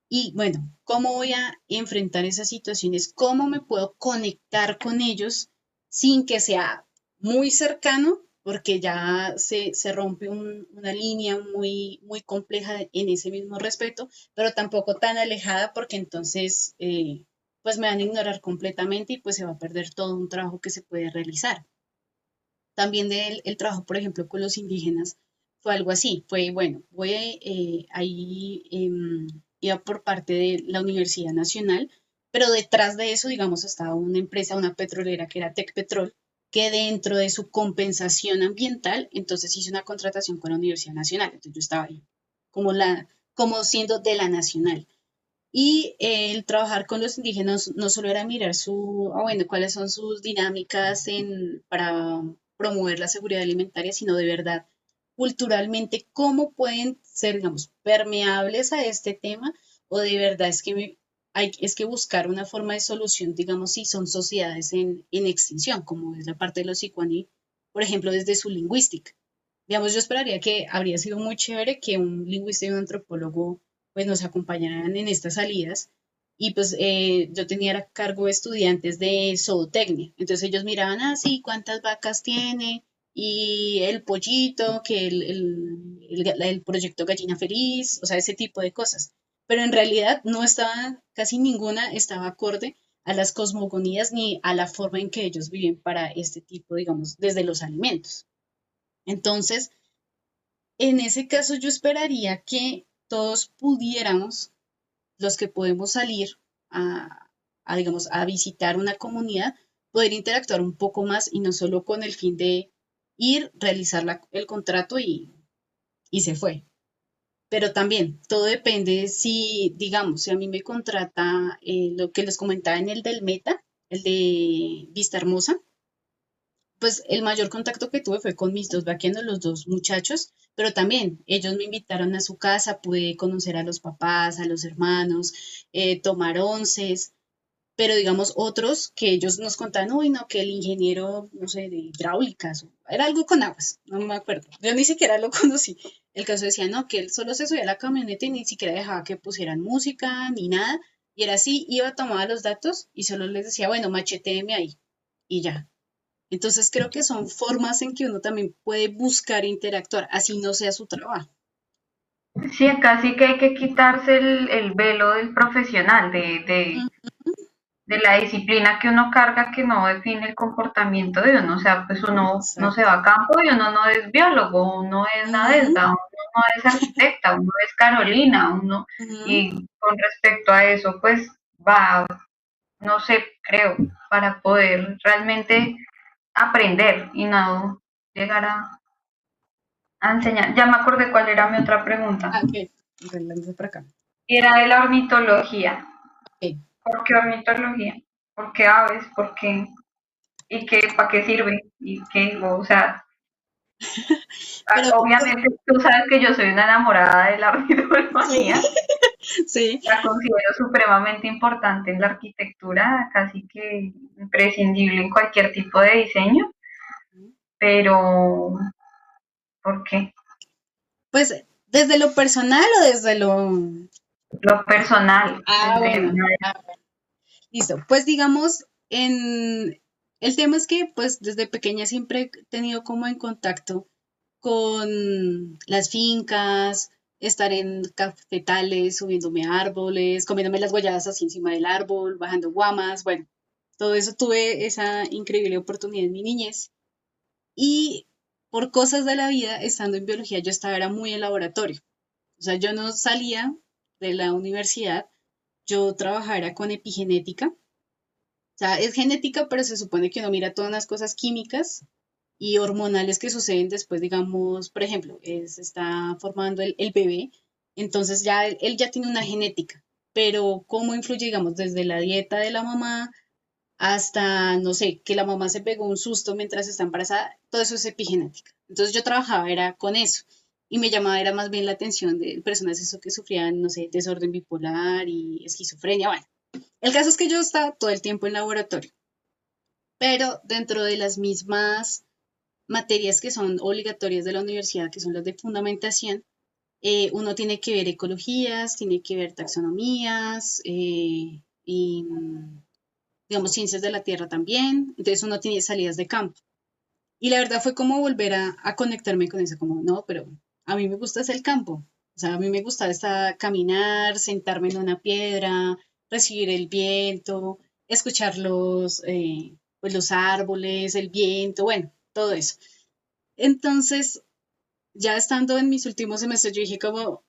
Y bueno, ¿cómo voy a enfrentar esas situaciones? ¿Cómo me puedo conectar con ellos sin que sea muy cercano? Porque ya se rompe una línea muy compleja en ese mismo respeto, pero tampoco tan alejada porque entonces pues me van a ignorar completamente y pues se va a perder todo un trabajo que se puede realizar. También el trabajo, por ejemplo, con los indígenas fue algo así. Fue, bueno, ahí iba por parte de la Universidad Nacional, pero detrás de eso, digamos, estaba una empresa, una petrolera que era Tecpetrol, que dentro de su compensación ambiental, entonces hizo una contratación con la Universidad Nacional. Entonces yo estaba ahí como siendo de la Nacional. Y el trabajar con los indígenas no solo era mirar bueno, cuáles son sus dinámicas para promover la seguridad alimentaria, sino de verdad, culturalmente, cómo pueden ser, digamos, permeables a este tema, o de verdad es que buscar una forma de solución, digamos, si son sociedades en extinción, como es la parte de los Sicuaní, por ejemplo, desde su lingüística. Digamos, yo esperaría que habría sido muy chévere que un lingüista y un antropólogo pues nos acompañaran en estas salidas. Y pues yo tenía a cargo estudiantes de zootecnia. Entonces ellos miraban así cuántas vacas tiene y el pollito, que el proyecto Gallina Feliz, o sea, ese tipo de cosas. Pero en realidad no estaba, casi ninguna estaba acorde a las cosmogonías ni a la forma en que ellos viven para este tipo, digamos, desde los alimentos. Entonces, en ese caso yo esperaría que todos pudiéramos, los que podemos salir digamos, a visitar una comunidad, poder interactuar un poco más y no solo con el fin de ir, realizar el contrato y se fue. Pero también todo depende si, digamos, si a mí me contrata lo que les comentaba en el del Meta, el de Vista Hermosa, pues el mayor contacto que tuve fue con mis dos vaqueros, los dos muchachos, pero también ellos me invitaron a su casa, pude conocer a los papás, a los hermanos, tomar onces, pero digamos otros que ellos nos contaban, uy, no, que el ingeniero, no sé, de hidráulicas, era algo con aguas, no me acuerdo, yo ni siquiera lo conocí. El caso decía, no, que él solo se subía a la camioneta y ni siquiera dejaba que pusieran música ni nada, y era así, iba, tomaba los datos y solo les decía, bueno, machetéeme ahí, y ya. Entonces creo que son formas en que uno también puede buscar interactuar, así no sea su trabajo. Sí, acá sí que hay que quitarse el velo del profesional, Mm, de la disciplina que uno carga que no define el comportamiento de uno. O sea, pues uno no se exacto. va a campo y uno no es biólogo, uno es Ujú, Nadesda, uno no es arquitecta, uno es Carolina, uno, ujú. y con respecto a eso, pues va, no sé, creo, para poder realmente aprender y no llegar a enseñar. Ya me acordé cuál era mi otra pregunta. Ah, ok, relance para acá. Y era de la ornitología. Ok. ¿Por qué ornitología? ¿Por qué aves? ¿Por qué? ¿Y qué, para qué sirve? ¿Y qué? O sea, Pero Obviamente, tú sabes que yo soy una enamorada de la sí, ornitología. sí. La considero supremamente importante en la arquitectura, casi que imprescindible en cualquier tipo de diseño, pero ¿por qué? Pues desde lo personal o desde lo... Lo personal, Ah, desde bueno. una... Listo, pues digamos, el tema es que pues desde pequeña siempre he tenido como en contacto con las fincas, estar en cafetales, subiéndome a árboles, comiéndome las guayadas así encima del árbol, bajando guamas, bueno, todo eso tuve esa increíble oportunidad en mi niñez. Y por cosas de la vida, estando en biología, yo estaba era muy en laboratorio. O sea, yo no salía de la universidad, yo trabajaba era con epigenética, o sea, es genética, pero se supone que uno mira todas las cosas químicas y hormonales que suceden después, digamos, por ejemplo, se está formando el bebé, entonces ya él ya tiene una genética, pero cómo influye, digamos, desde la dieta de la mamá hasta, no sé, que la mamá se pegó un susto mientras está embarazada, todo eso es epigenética. Entonces yo trabajaba era con eso y me llamaba era más bien la atención de personas eso que sufrían, no sé, desorden bipolar y esquizofrenia, bueno. El caso es que yo estaba todo el tiempo en laboratorio, pero dentro de las mismas materias que son obligatorias de la universidad, que son las de fundamentación, uno tiene que ver ecologías, tiene que ver taxonomías y, digamos, ciencias de la tierra también. Entonces uno tiene salidas de campo. Y la verdad fue como volver a conectarme con eso, como, no, pero a mí me gusta es el campo. O sea, a mí me gusta estar, caminar, sentarme en una piedra, recibir el viento, escuchar pues los árboles, el viento, bueno, todo eso. Entonces, ya estando en mis últimos semestres, yo dije como,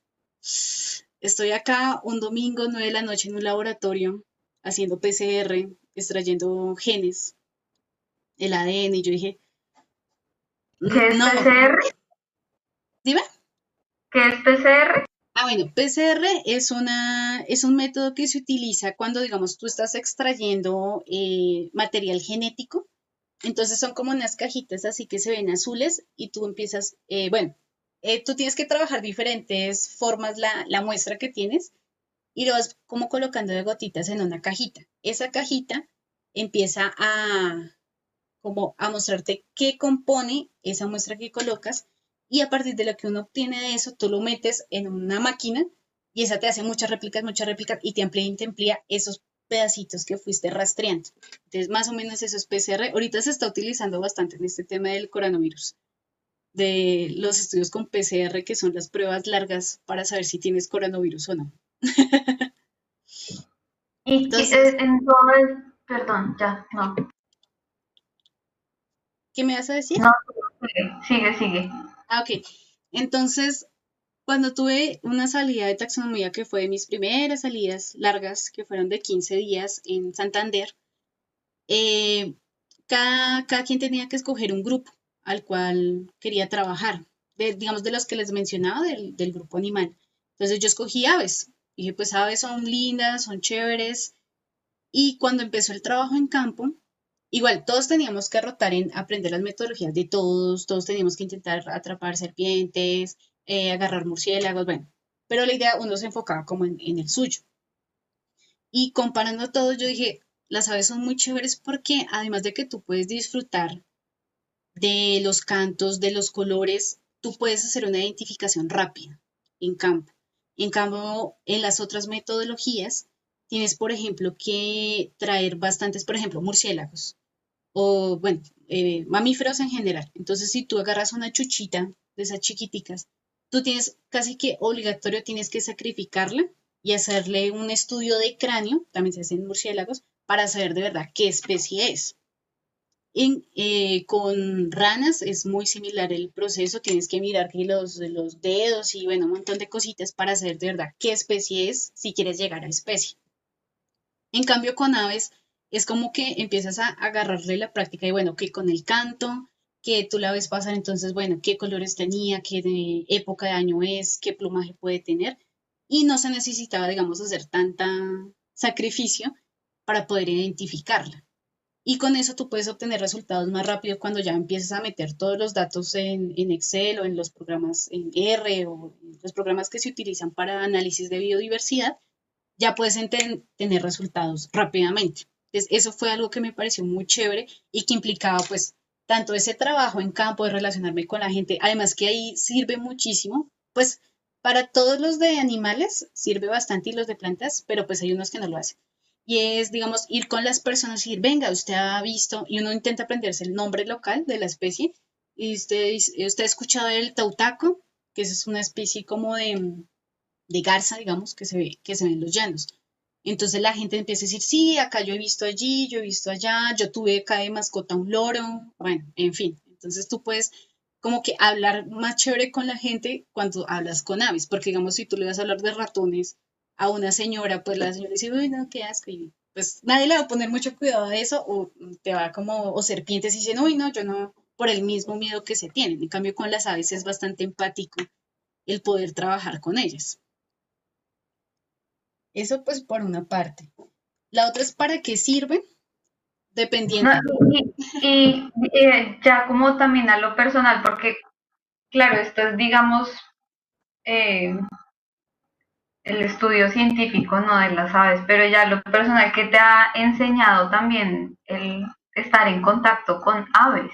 estoy acá un domingo, 9 de la noche en un laboratorio, haciendo PCR, extrayendo genes, el ADN, y yo dije, ¿Qué es no, PCR? dime. ¿Qué es PCR? Ah, bueno, PCR es un método que se utiliza cuando, digamos, tú estás extrayendo material genético. Entonces son como unas cajitas así que se ven azules y tú empiezas, bueno, tú tienes que trabajar diferentes formas la muestra que tienes y lo vas como colocando de gotitas en una cajita. Esa cajita empieza como a mostrarte qué compone esa muestra que colocas y a partir de lo que uno obtiene de eso, tú lo metes en una máquina y esa te hace muchas réplicas y te amplía esos pedacitos que fuiste rastreando. Entonces, más o menos eso es PCR. Ahorita se está utilizando bastante en este tema del coronavirus, de los estudios con PCR, que son las pruebas largas para saber si tienes coronavirus o no. Y Entonces, en todo el... Perdón, ya, no. ¿qué me vas a decir? No, sigue, sigue. Ah, ok. Entonces, cuando tuve una salida de taxonomía que fue de mis primeras salidas largas, que fueron de 15 días en Santander, eh, cada quien tenía que escoger un grupo al cual quería trabajar, digamos de los que les mencionaba del grupo animal. Entonces yo escogí aves. Dije, pues aves son lindas, son chéveres. Y cuando empezó el trabajo en campo, igual todos teníamos que rotar en aprender las metodologías de todos, todos teníamos que intentar atrapar serpientes, agarrar murciélagos, bueno, pero la idea uno se enfocaba como en el suyo. Y comparando todo, yo dije, las aves son muy chéveres porque además de que tú puedes disfrutar de los cantos, de los colores, tú puedes hacer una identificación rápida en campo. En cambio, en las otras metodologías, tienes, por ejemplo, que traer bastantes, por ejemplo, murciélagos o, bueno, mamíferos en general. Entonces, si tú agarras una chuchita de esas chiquiticas, tú tienes casi que obligatorio, tienes que sacrificarla y hacerle un estudio de cráneo, también se hacen murciélagos, para saber de verdad qué especie es. Con ranas es muy similar el proceso, tienes que mirar que los dedos y bueno, un montón de cositas para saber de verdad qué especie es si quieres llegar a especie. En cambio, con aves es como que empiezas a agarrarle la práctica y bueno, que con el canto, que tú la ves pasar, entonces, bueno, qué colores tenía, qué época de año es, qué plumaje puede tener. Y no se necesitaba, digamos, hacer tanta sacrificio para poder identificarla. y con eso tú puedes obtener resultados más rápido cuando ya empiezas a meter todos los datos en Excel o en los programas en R o en los programas que se utilizan para análisis de biodiversidad, ya puedes tener resultados rápidamente. Entonces, eso fue algo que me pareció muy chévere y que implicaba pues tanto ese trabajo en campo de relacionarme con la gente, además que ahí sirve muchísimo, pues para todos los de animales sirve bastante y los de plantas, pero pues hay unos que no lo hacen. Y es, digamos, ir con las personas y decir, venga, usted ha visto, y uno intenta aprenderse el nombre local de la especie, y usted ha escuchado el tautaco, que es una especie como de garza, digamos, que se ve en los llanos. Entonces la gente empieza a decir, sí, acá yo he visto allí, yo he visto allá, yo tuve acá de mascota un loro, bueno, en fin. Entonces tú puedes como que hablar más chévere con la gente cuando hablas con aves, porque digamos, si tú le vas a hablar de ratones a una señora, pues la señora dice, uy, no, qué asco, y pues nadie le va a poner mucho cuidado a eso, o te va como, o serpientes y dicen, uy, no, yo no, por el mismo miedo que se tienen. En cambio, con las aves es bastante empático el poder trabajar con ellas. Eso pues por una parte. La otra es para qué sirve, No, dependiendo. ya como también a lo personal, porque claro, esto es, digamos, eh, el estudio científico, no de las aves, pero ya lo personal que te ha enseñado también el estar en contacto con aves.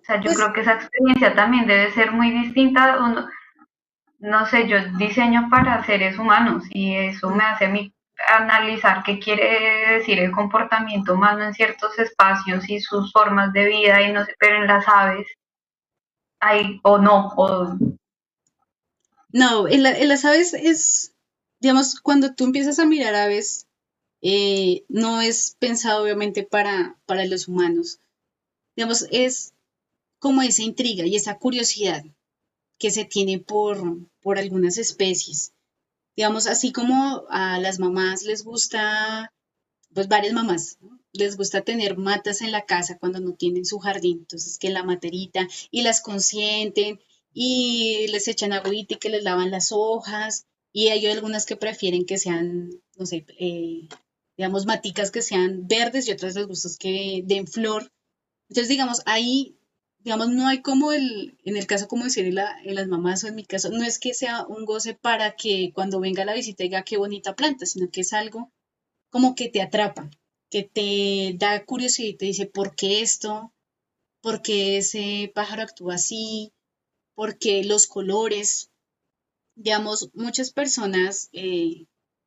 O sea, yo Pues creo que esa experiencia también debe ser muy distinta. No sé, yo diseño para seres humanos y eso me hace a mí analizar qué quiere decir el comportamiento humano en ciertos espacios y sus formas de vida y no sé, pero en las aves hay o no, o no, en las aves es, digamos, cuando tú empiezas a mirar aves, no es pensado obviamente para los humanos. Digamos, es como esa intriga y esa curiosidad que se tiene por algunas especies. Digamos, así como a las mamás les gusta pues varias mamás, ¿no? Les gusta tener matas en la casa cuando no tienen su jardín, entonces que la materita y las consienten y les echan agüita y que les lavan las hojas y hay algunas que prefieren que sean, no sé, digamos maticas que sean verdes y otras les gusta que den flor. Entonces, digamos, ahí, digamos, no hay como en el caso como decir en las mamás o en mi caso, no es que sea un goce para que cuando venga la visita diga qué bonita planta, sino que es algo como que te atrapa, que te da curiosidad y te dice, ¿por qué esto? ¿Por qué ese pájaro actúa así? ¿Por qué los colores? Digamos, muchas personas,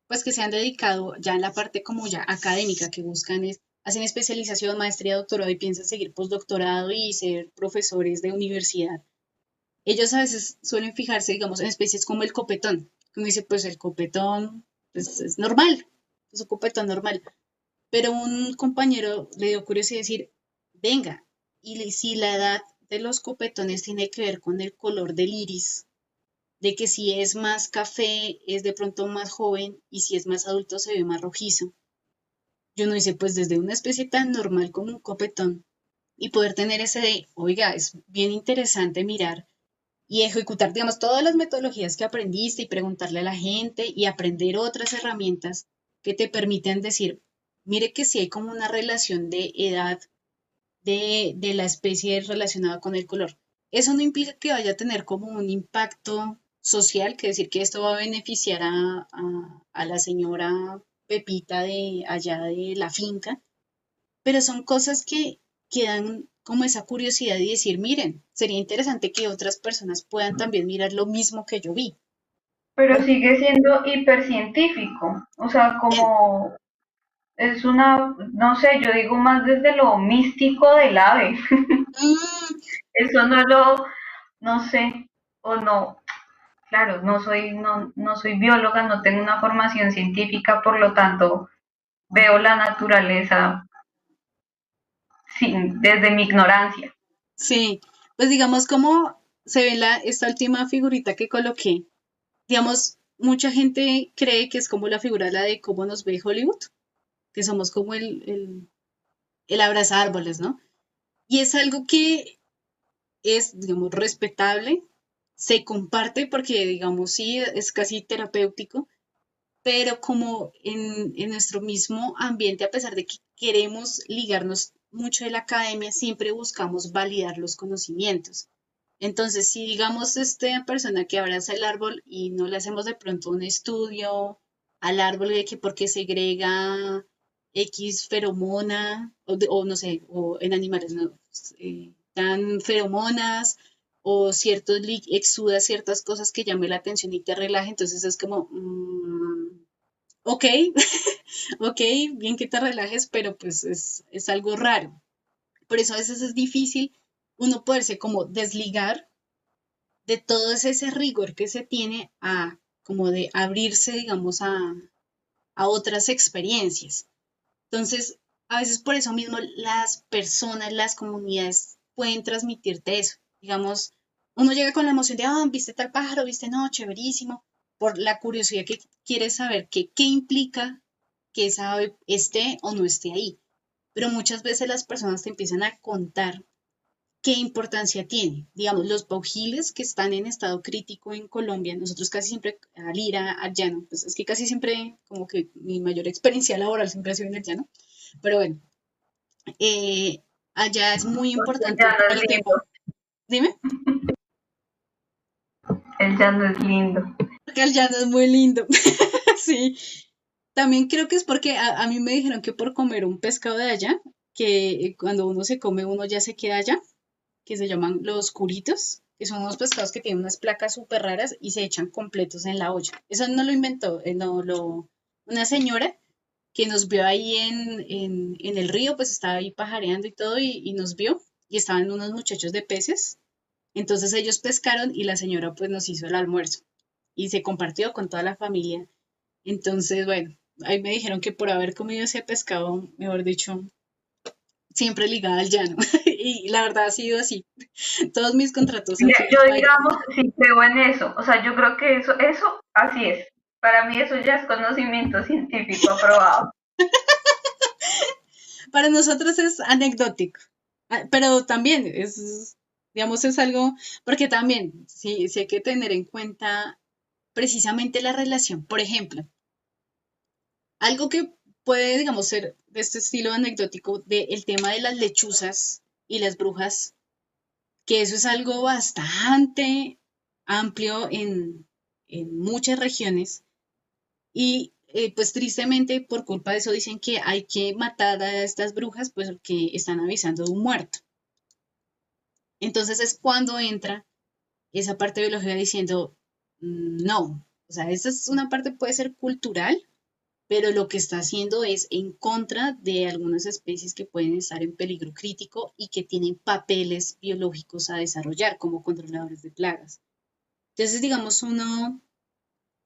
pues que se han dedicado ya en la parte como ya académica, que buscan es, hacen especialización, maestría, doctorado y piensan seguir postdoctorado y ser profesores de universidad. Ellos a veces suelen fijarse, digamos, en especies como el copetón. Uno dice, pues el copetón pues, es normal, es un copetón normal. Pero un compañero le dio curiosidad decir, venga, y si la edad de los copetones tiene que ver con el color del iris, de que si es más café es de pronto más joven y si es más adulto se ve más rojizo. Yo no dice, pues desde una especie tan normal como un copetón y poder tener ese de, oiga, es bien interesante mirar y ejecutar, digamos, todas las metodologías que aprendiste y preguntarle a la gente y aprender otras herramientas que te permiten decir, mire que si hay como una relación de edad de la especie relacionada con el color. Eso no implica que vaya a tener como un impacto social, que decir que esto va a beneficiar a la señora Pepita de allá de la finca, pero son cosas que dan como esa curiosidad y decir, miren, sería interesante que otras personas puedan también mirar lo mismo que yo vi. pero Porque, sigue siendo hipercientífico. O sea, eh, como es una, no sé, yo digo más desde lo místico del ave. mm, Eso no lo, no sé, o no, claro, no soy bióloga, no tengo una formación científica, por lo tanto, veo la naturaleza sin, desde mi ignorancia. sí, pues digamos como se ve esta última figurita que coloqué, digamos, mucha gente cree que es como la figura la de cómo nos ve Hollywood, que somos como el abraza árboles, ¿no? Y es algo que es, digamos, respetable, se comparte porque, digamos, sí, es casi terapéutico, pero como en nuestro mismo ambiente, a pesar de que queremos ligarnos mucho de la academia, siempre buscamos validar los conocimientos. Entonces, si digamos esta persona que abraza el árbol y no le hacemos de pronto un estudio al árbol de que porque segrega X feromona, o no sé, o en animales, ¿no? Dan feromonas o exuda ciertas cosas que llame la atención y te relaja, entonces es como, ok, ok, bien que te relajes, pero pues es algo raro. Por eso a veces es difícil uno poderse como desligar de todo ese rigor que se tiene a como de abrirse, digamos, a otras experiencias. Entonces, a veces por eso mismo las personas, las comunidades pueden transmitirte eso. Digamos, uno llega con la emoción de, viste tal pájaro, viste, no, chéverísimo, por la curiosidad que quiere saber qué implica que esa ave esté o no esté ahí. Pero muchas veces las personas te empiezan a contar qué importancia tiene. Digamos, los paujiles que están en estado crítico en Colombia, nosotros casi siempre al ir al llano, pues es que casi siempre como que mi mayor experiencia laboral siempre ha sido en el llano, pero bueno, eh, allá es muy Porque el importante llano por es el tema. lindo, Dime, el llano es lindo. porque el llano es muy lindo. Sí, también creo que es porque a mí me dijeron que por comer un pescado de allá, que cuando uno se come uno ya se queda allá, que se llaman los curitos, que son unos pescados que tienen unas placas súper raras y se echan completos en la olla. Eso no lo inventó, una señora que nos vio ahí en el río, pues estaba ahí pajareando y todo y nos vio y estaban unos muchachos de peces. Entonces ellos pescaron y la señora pues nos hizo el almuerzo y se compartió con toda la familia. Entonces, bueno, ahí me dijeron que por haber comido ese pescado, mejor dicho, siempre ligada al llano. Y la verdad ha sido así. Todos mis contratos han Mira, sido yo para allá. digamos, sí creo en eso. O sea, yo creo que eso así es. Para mí eso ya es conocimiento científico aprobado. Para nosotros es anecdótico, pero también digamos, es algo, porque también sí hay que tener en cuenta precisamente la relación. Por ejemplo, algo que puede, digamos, ser de este estilo anecdótico del tema de las lechuzas y las brujas, que eso es algo bastante amplio en muchas regiones. Y pues tristemente por culpa de eso dicen que hay que matar a estas brujas pues porque están avisando de un muerto. Entonces es cuando entra esa parte biológica diciendo, no, o sea, esta es una parte puede ser cultural, pero lo que está haciendo es en contra de algunas especies que pueden estar en peligro crítico y que tienen papeles biológicos a desarrollar como controladores de plagas. Entonces, digamos, uno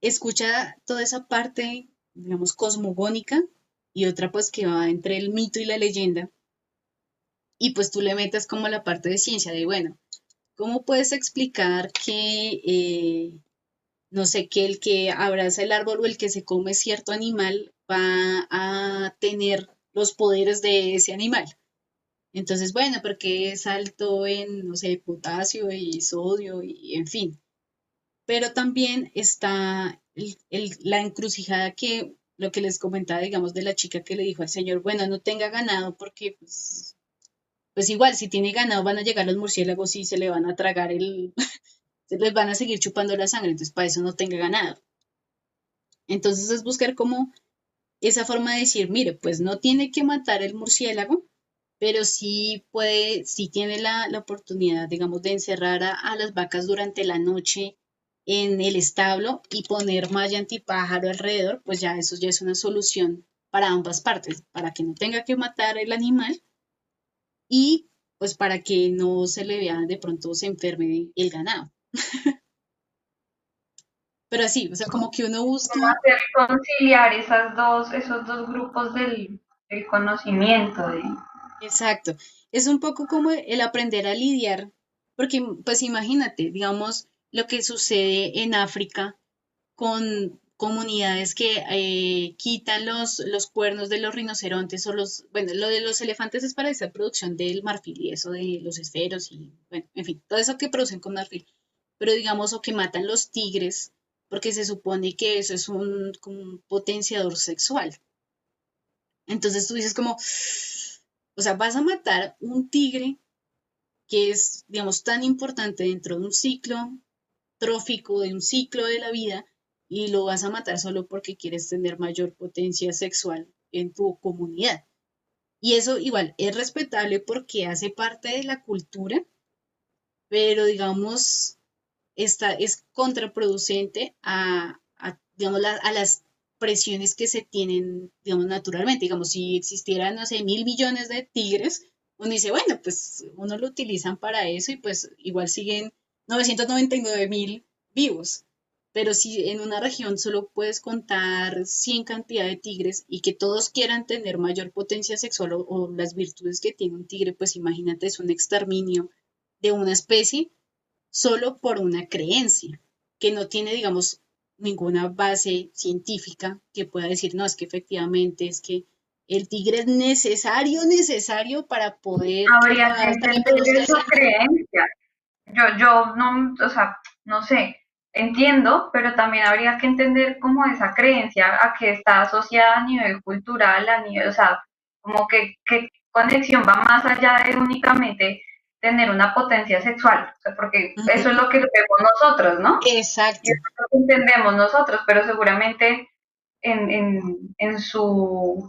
escucha toda esa parte, digamos, cosmogónica y otra pues que va entre el mito y la leyenda y pues tú le metes como la parte de ciencia de, bueno, ¿cómo puedes explicar que, no sé, que el que abraza el árbol o el que se come cierto animal va a tener los poderes de ese animal? Entonces, bueno, porque es alto en, no sé, potasio y sodio y en fin. Pero también está la encrucijada que lo que les comentaba, digamos, de la chica que le dijo al señor, bueno, no tenga ganado porque pues igual, si tiene ganado van a llegar los murciélagos y se le van a tragar se les van a seguir chupando la sangre, entonces para eso no tenga ganado. Entonces es buscar como esa forma de decir, mire, pues no tiene que matar el murciélago, pero sí puede, sí tiene la oportunidad, digamos, de encerrar a las vacas durante la noche en el establo y poner malla antipájaro alrededor, pues ya eso ya es una solución para ambas partes, para que no tenga que matar el animal y pues para que no se le vea de pronto se enferme el ganado. Pero así, o sea, como que uno busca. ¿Cómo hacer conciliar esos dos grupos del conocimiento? Exacto. Es un poco como el aprender a lidiar, porque pues imagínate, digamos, lo que sucede en África con comunidades que quitan los cuernos de los rinocerontes o bueno, lo de los elefantes es para esa producción del marfil y eso de los esferos y, bueno, en fin, todo eso que producen con marfil. Pero digamos, o que matan los tigres, porque se supone que eso es como un potenciador sexual. Entonces tú dices como, o sea, vas a matar un tigre que es, digamos, tan importante dentro de un ciclo trófico, de un ciclo de la vida, y lo vas a matar solo porque quieres tener mayor potencia sexual en tu comunidad. Y eso igual es respetable porque hace parte de la cultura, pero digamos, es contraproducente digamos, a las presiones que se tienen, digamos, naturalmente. Digamos, si existieran, no sé, 1.000 millones de tigres, uno dice, bueno, pues uno lo utilizan para eso y pues igual siguen 999.000 vivos. Pero si en una región solo puedes contar 100 cantidad de tigres y que todos quieran tener mayor potencia sexual o las virtudes que tiene un tigre, pues imagínate, es un exterminio de una especie solo por una creencia que no tiene, digamos, ninguna base científica que pueda decir, no, es que efectivamente es que el tigre es necesario para poder Habría que también entender producir esa sangre. creencia. Yo no, o sea, no sé, entiendo, pero también habría que entender cómo esa creencia a que está asociada a nivel cultural, a nivel, o sea, como que qué conexión va más allá de únicamente tener una potencia sexual, o sea, porque eso es Ujú. lo que vemos nosotros, ¿no? Y Exacto. eso es lo que entendemos nosotros, pero seguramente en su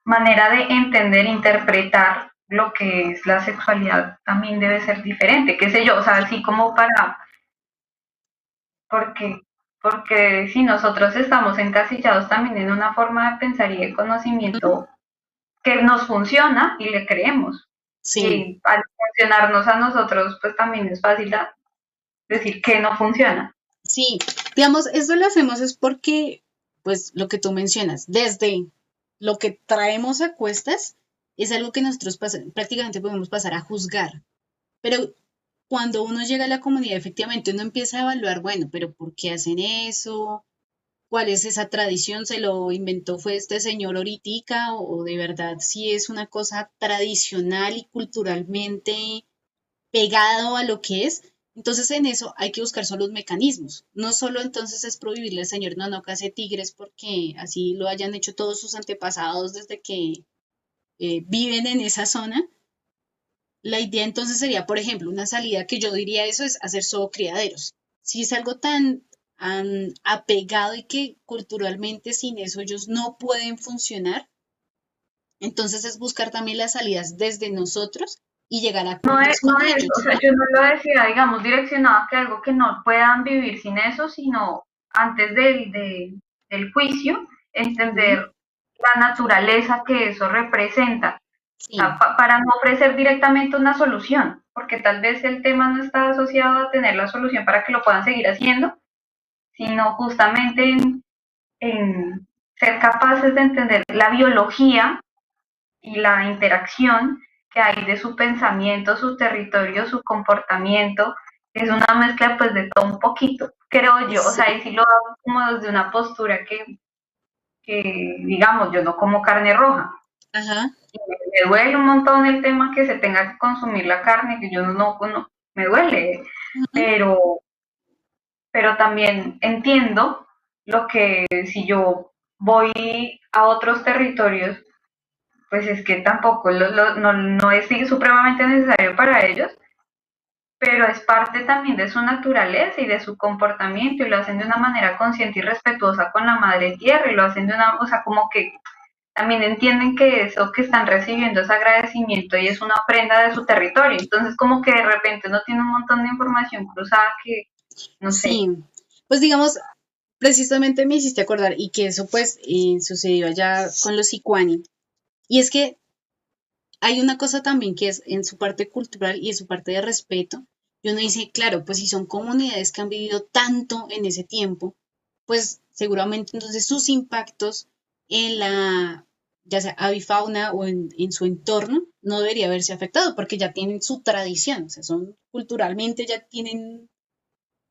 manera de entender, interpretar lo que es la sexualidad también debe ser diferente, qué sé yo, o sea, así como para, porque, porque si nosotros estamos encasillados también en una forma de pensar y de Ujú. conocimiento que nos funciona y le creemos. Sí, Y al funcionarnos a nosotros, pues también es fácil decir que no funciona. sí. Digamos, esto lo hacemos es porque, pues, lo que tú mencionas, desde lo que traemos a cuestas, es algo que nosotros prácticamente podemos pasar a juzgar. Pero cuando uno llega a la comunidad, efectivamente uno empieza a evaluar, bueno, pero ¿por qué hacen eso? ¿Cuál es esa tradición? ¿Se lo inventó fue este señor ahoritica o de verdad sí es una cosa tradicional y culturalmente pegado a lo que es? Entonces en eso hay que buscar solo los mecanismos. No solo entonces es prohibirle al señor no case tigres porque así lo hayan hecho todos sus antepasados desde que viven en esa zona. La idea entonces sería, por ejemplo, una salida que yo diría eso es hacer zoocriaderos. Si es algo tan apegado y que culturalmente sin eso ellos no pueden funcionar, entonces es buscar también las salidas desde nosotros y llegar a acuerdos No con es, o ellos, sea, ¿no? yo no lo decía, digamos, direccionado a que algo que no puedan vivir sin eso, sino antes del juicio, Ujú. entender la naturaleza que eso representa, o sea, Sí, para no ofrecer directamente una solución, porque tal vez el tema no está asociado a tener la solución para que lo puedan seguir haciendo, sino justamente en ser capaces de entender la biología y la interacción que hay de su pensamiento, su territorio, su comportamiento, es una mezcla pues de todo un poquito, creo yo, o sí, sea, y si lo hago como desde una postura digamos, yo no como carne roja, ajá, y me duele un montón el tema que se tenga que consumir la carne, que yo no me duele, ujú, pero, pero también entiendo lo que si yo voy a otros territorios pues es que tampoco no es supremamente necesario para ellos, pero es parte también de su naturaleza y de su comportamiento y lo hacen de una manera consciente y respetuosa con la madre tierra y lo hacen de una, o sea, como que también entienden que eso que están recibiendo es agradecimiento y es una ofrenda de su territorio. Entonces, como que de repente uno tiene un montón de información cruzada que, no sé, sí. Pues digamos, precisamente me hiciste acordar y que eso pues sucedió allá con los Sicuani. Y es que hay una cosa también que es en su parte cultural y en su parte de respeto. Y uno dice, claro, pues si son comunidades que han vivido tanto en ese tiempo, pues seguramente entonces sus impactos en la, ya sea avifauna o en su entorno, no debería haberse afectado porque ya tienen su tradición, o sea, son culturalmente ya tienen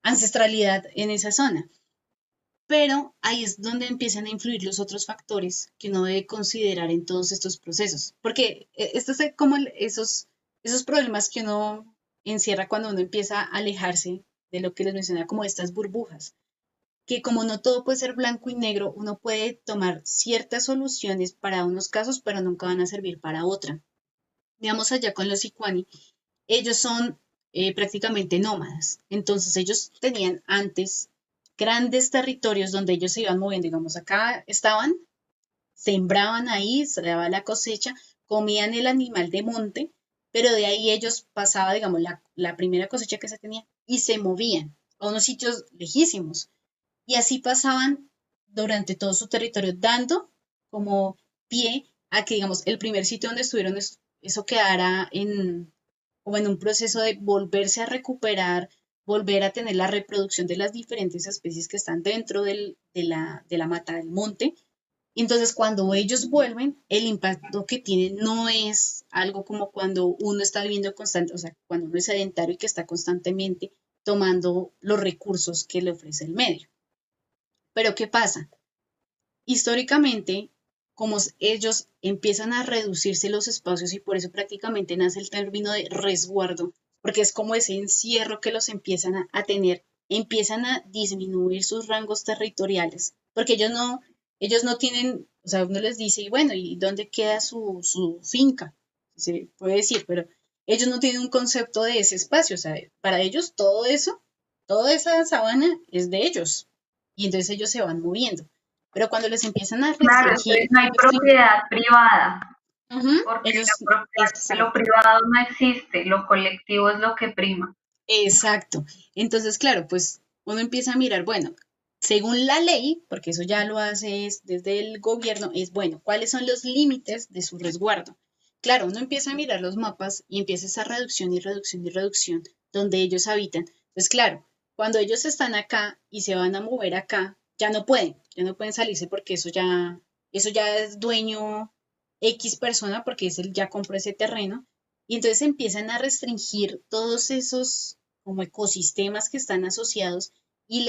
ancestralidad en esa zona. Pero ahí es donde empiezan a influir los otros factores que uno debe considerar en todos estos procesos. Porque estos es como esos problemas que uno encierra cuando uno empieza a alejarse de lo que les mencionaba como estas burbujas. que como no todo puede ser blanco y negro, uno puede tomar ciertas soluciones para unos casos, pero nunca van a servir para otra. Digamos allá con los Ikuani, ellos son prácticamente nómadas. Entonces ellos tenían antes grandes territorios donde ellos se iban moviendo. Digamos, acá estaban, sembraban ahí, se daba la cosecha, comían el animal de monte, pero de ahí ellos pasaban, digamos, la primera cosecha que se tenía y se movían a unos sitios lejísimos. Y así pasaban durante todo su territorio, dando como pie a que, digamos, el primer sitio donde estuvieron, eso quedara como en un proceso de volverse a recuperar, volver a tener la reproducción de las diferentes especies que están dentro de la mata del monte. Y entonces, cuando ellos vuelven, el impacto que tienen no es algo como cuando uno está viviendo constante, o sea, cuando uno es sedentario y que está constantemente tomando los recursos que le ofrece el medio. Pero ¿qué pasa? Históricamente, como ellos empiezan a reducirse los espacios y por eso prácticamente nace el término de resguardo, porque es como ese encierro que los empiezan a tener, empiezan a disminuir sus rangos territoriales, porque ellos no tienen, o sea, uno les dice, bueno, ¿y dónde queda su finca? Se puede decir, pero ellos no tienen un concepto de ese espacio, o sea, para ellos todo eso, toda esa sabana es de ellos, y entonces ellos se van moviendo. Pero cuando les empiezan a Claro, restringir, entonces no hay propiedad privada, ujú, porque ellos, lo exacto, privado no existe, lo colectivo es lo que prima. exacto. Entonces, claro, pues uno empieza a mirar, bueno, según la ley, porque eso ya lo hace desde el gobierno, es bueno, ¿cuáles son los límites de su resguardo? Claro, uno empieza a mirar los mapas y empieza esa reducción y reducción y reducción donde ellos habitan. Entonces, claro, cuando ellos están acá y se van a mover acá, ya no pueden salirse porque eso ya es dueño X persona porque es él ya compró ese terreno y entonces empiezan a restringir todos esos como ecosistemas que están asociados y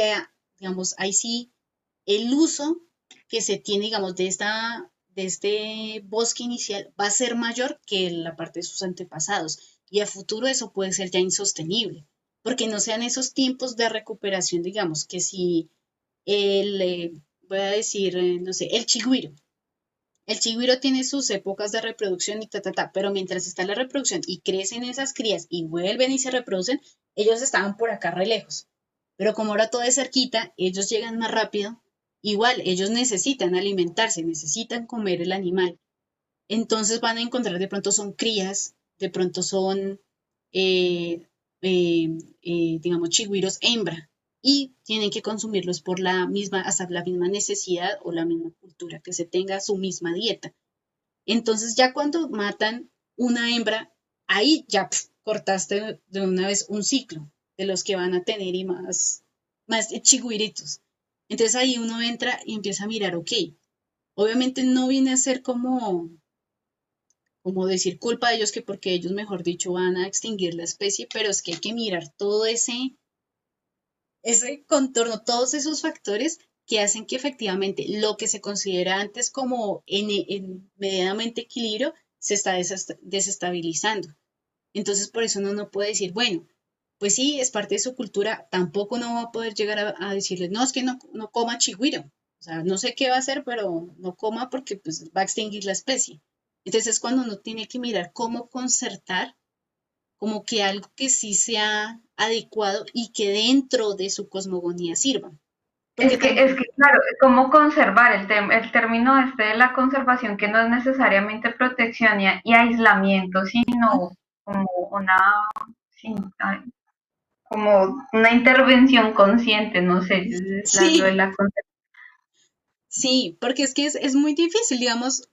digamos, ahí sí, el uso que se tiene, digamos, de este bosque inicial va a ser mayor que la parte de sus antepasados. Y a futuro eso puede ser ya insostenible, porque no sean esos tiempos de recuperación, digamos, que si voy a decir, no sé, el chigüiro tiene sus épocas de reproducción y pero mientras está la reproducción y crecen esas crías y vuelven y se reproducen, ellos estaban por acá re lejos. Pero como ahora todo es cerquita, ellos llegan más rápido. Igual, ellos necesitan alimentarse, necesitan comer el animal. Entonces van a encontrar, de pronto son crías, de pronto son, eh, digamos, chigüiros hembra y tienen que consumirlos por hasta la misma necesidad o la misma cultura, que se tenga su misma dieta. Entonces ya cuando matan una hembra, ahí ya cortaste de una vez un ciclo de los que van a tener y más chigüiritos. Entonces ahí uno entra y empieza a mirar, ok, obviamente no viene a ser como decir culpa de ellos que porque ellos, mejor dicho, van a extinguir la especie, pero es que hay que mirar todo ese contorno, todos esos factores que hacen que efectivamente lo que se considera antes como en medianamente equilibrio se está desestabilizando. Entonces, por eso uno no puede decir, bueno, pues sí, es parte de su cultura, tampoco no va a poder llegar a decirles, no, es que no coma chigüiro. O sea, no sé qué va a hacer, pero no coma porque pues, va a extinguir la especie. Entonces es cuando uno tiene que mirar cómo concertar como que algo que sí sea adecuado y que dentro de su cosmogonía sirva. Porque Es que también, claro, ¿cómo conservar el término este de la conservación que no es necesariamente protección y aislamiento, ¿no? sino como una, sí, como una intervención consciente, no sé, lo de Sí, la conservación. sí, porque es que es muy difícil, digamos,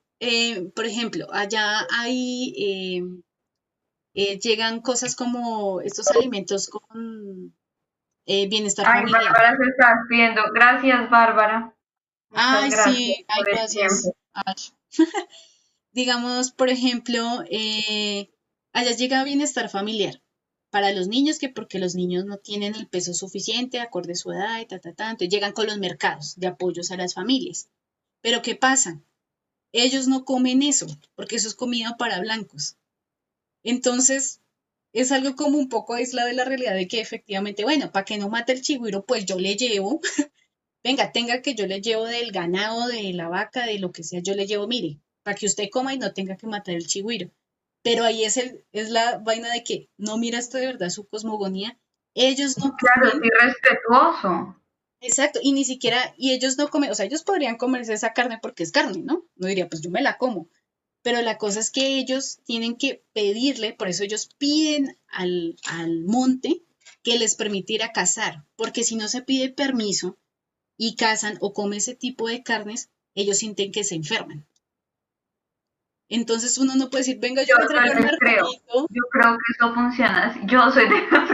por ejemplo, allá llegan cosas como estos alimentos con bienestar Ay, familiar. Bárbara se está despidiendo. Gracias, Bárbara. Muchas Ay, gracias sí, ay, por el gracias. tiempo. Ay. Digamos, por ejemplo, allá llega bienestar familiar para los niños, que porque los niños no tienen el peso suficiente, acorde a su edad, y entonces llegan con los mercados de apoyos a las familias. Pero ¿qué pasa? Ellos no comen eso, porque eso es comida para blancos. Entonces, es algo como un poco aislado de la realidad de que efectivamente, bueno, para que no mate el chigüiro, pues yo le llevo venga, tenga que yo le llevo del ganado, de la vaca, de lo que sea, yo le llevo, mire, para que usted coma y no tenga que matar el chigüiro. Pero ahí es la vaina de que no mira esto de verdad su cosmogonía. Ellos no Claro, es comen, irrespetuoso. exacto, y ni siquiera, y ellos no comen, o sea, ellos podrían comerse esa carne porque es carne, ¿no? No diría, pues yo me la como. Pero la cosa es que ellos tienen que pedirle, por eso ellos piden al monte que les permitiera cazar, porque si no se pide permiso y cazan o comen ese tipo de carnes, ellos sienten que se enferman. Entonces uno no puede decir, venga, yo Yo le traigo el no les creo. mercadito, Yo creo que eso funciona así. Yo soy de los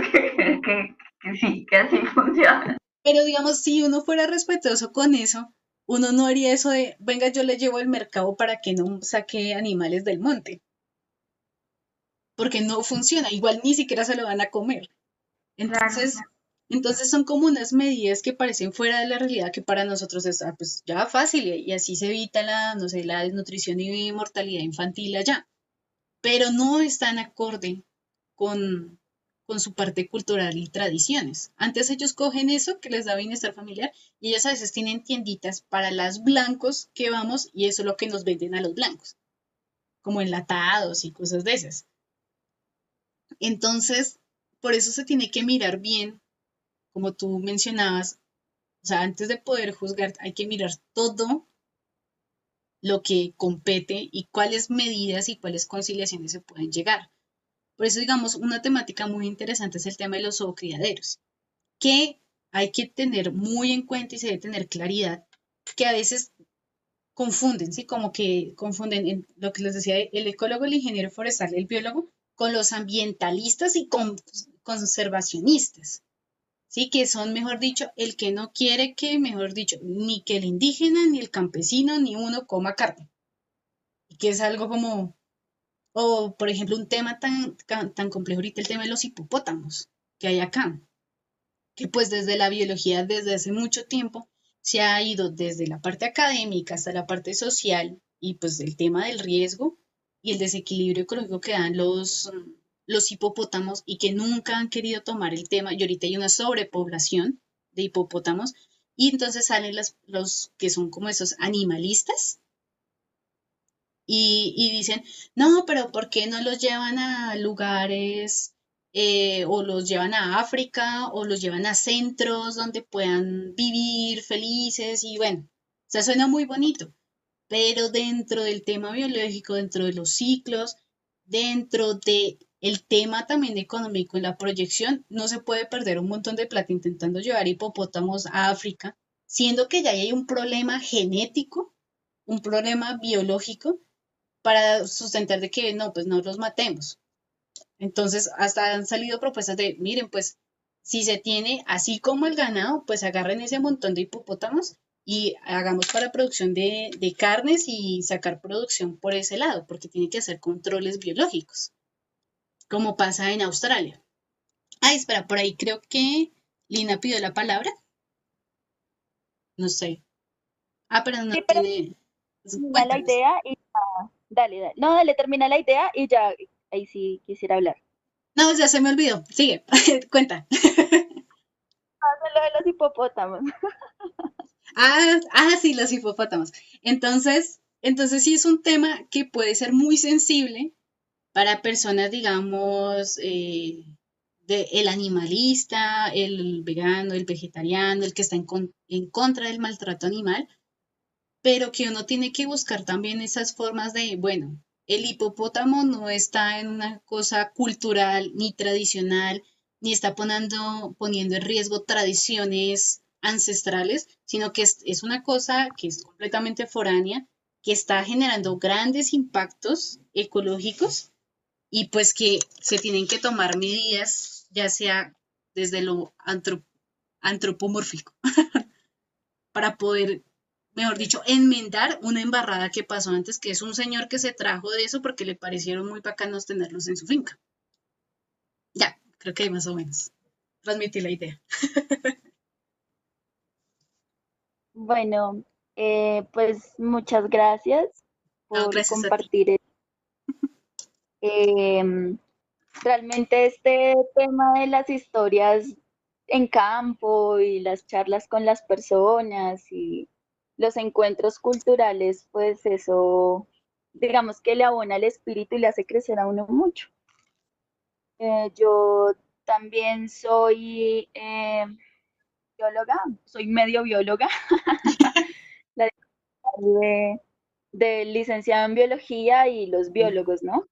que sí, que así funciona. pero digamos, si uno fuera respetuoso con eso, uno no haría eso de, venga, yo le llevo el mercado para que no saque animales del monte, porque no funciona, igual ni siquiera se lo van a comer. Claro, Entonces, entonces son como unas medidas que parecen fuera de la realidad que para nosotros es pues ya fácil y así se evita la, no sé, la desnutrición y mortalidad infantil allá, pero no están acorde con, con su parte cultural y tradiciones. Antes ellos cogen eso que les da bienestar familiar y ellos a veces tienen tienditas para las blancos que vamos y eso es lo que nos venden a los blancos, como enlatados y cosas de esas. Entonces, por eso se tiene que mirar bien, como tú mencionabas, o sea, antes de poder juzgar hay que mirar todo lo que compete y cuáles medidas y cuáles conciliaciones se pueden llegar. Por eso, digamos, una temática muy interesante es el tema de los zoocriaderos, que hay que tener muy en cuenta y se debe tener claridad, que a veces confunden, ¿sí? Como que confunden en lo que les decía el ecólogo, el ingeniero forestal, el biólogo, con los ambientalistas y con conservacionistas. Sí, que son, mejor dicho, el que no quiere que, mejor dicho, ni que el indígena, ni el campesino, ni uno coma carne. Y que es algo como, o por ejemplo, un tema tan complejo ahorita, el tema de los hipopótamos que hay acá, que pues desde la biología, desde hace mucho tiempo, se ha ido desde la parte académica hasta la parte social y pues el tema del riesgo y el desequilibrio ecológico que dan los hipopótamos y que nunca han querido tomar el tema y ahorita hay una sobrepoblación de hipopótamos y entonces salen los que son como esos animalistas y dicen, no, pero ¿por qué no los llevan a lugares o los llevan a África o los llevan a centros donde puedan vivir felices? Y bueno, o sea, suena muy bonito, pero dentro del tema biológico, dentro de los ciclos, dentro de el tema también económico en la proyección, no se puede perder un montón de plata intentando llevar hipopótamos a África, siendo que ya hay un problema genético, un problema biológico para sustentar de que no, pues no los matemos. Entonces, hasta han salido propuestas de, miren, pues si se tiene así como el ganado, pues agarren ese montón de hipopótamos y hagamos para producción de carnes y sacar producción por ese lado, porque tiene que hacer controles biológicos, como pasa en Australia. Ay, espera, por ahí creo que Lina pidió la palabra, no sé. Ah, pero no Sí, pero tiene. termina la Cuéntanos. idea y dale, dale. No, dale, termina la idea y ya, ahí sí quisiera hablar. No, ya se me olvidó. Sigue, cuenta. Lo de los hipopótamos. Sí, los hipopótamos. Entonces sí es un tema que puede ser muy sensible para personas, digamos, el animalista, el vegano, el vegetariano, el que está en contra del maltrato animal, pero que uno tiene que buscar también esas formas de, bueno, el hipopótamo no está en una cosa cultural ni tradicional, ni está poniendo en riesgo tradiciones ancestrales, sino que es una cosa que es completamente foránea, que está generando grandes impactos ecológicos y pues que se tienen que tomar medidas, ya sea desde lo antropomórfico para poder, mejor dicho, enmendar una embarrada que pasó antes, que es un señor que se trajo de eso porque le parecieron muy bacanos tenerlos en su finca. Ya, creo que más o menos transmití la idea. Bueno, pues muchas gracias No, por gracias a ti. compartir. Em, Realmente este tema de las historias en campo y las charlas con las personas y los encuentros culturales, pues eso, digamos que le abona el espíritu y le hace crecer a uno mucho. Yo también soy bióloga, soy medio bióloga, la de licenciado en biología y los biólogos, ¿no?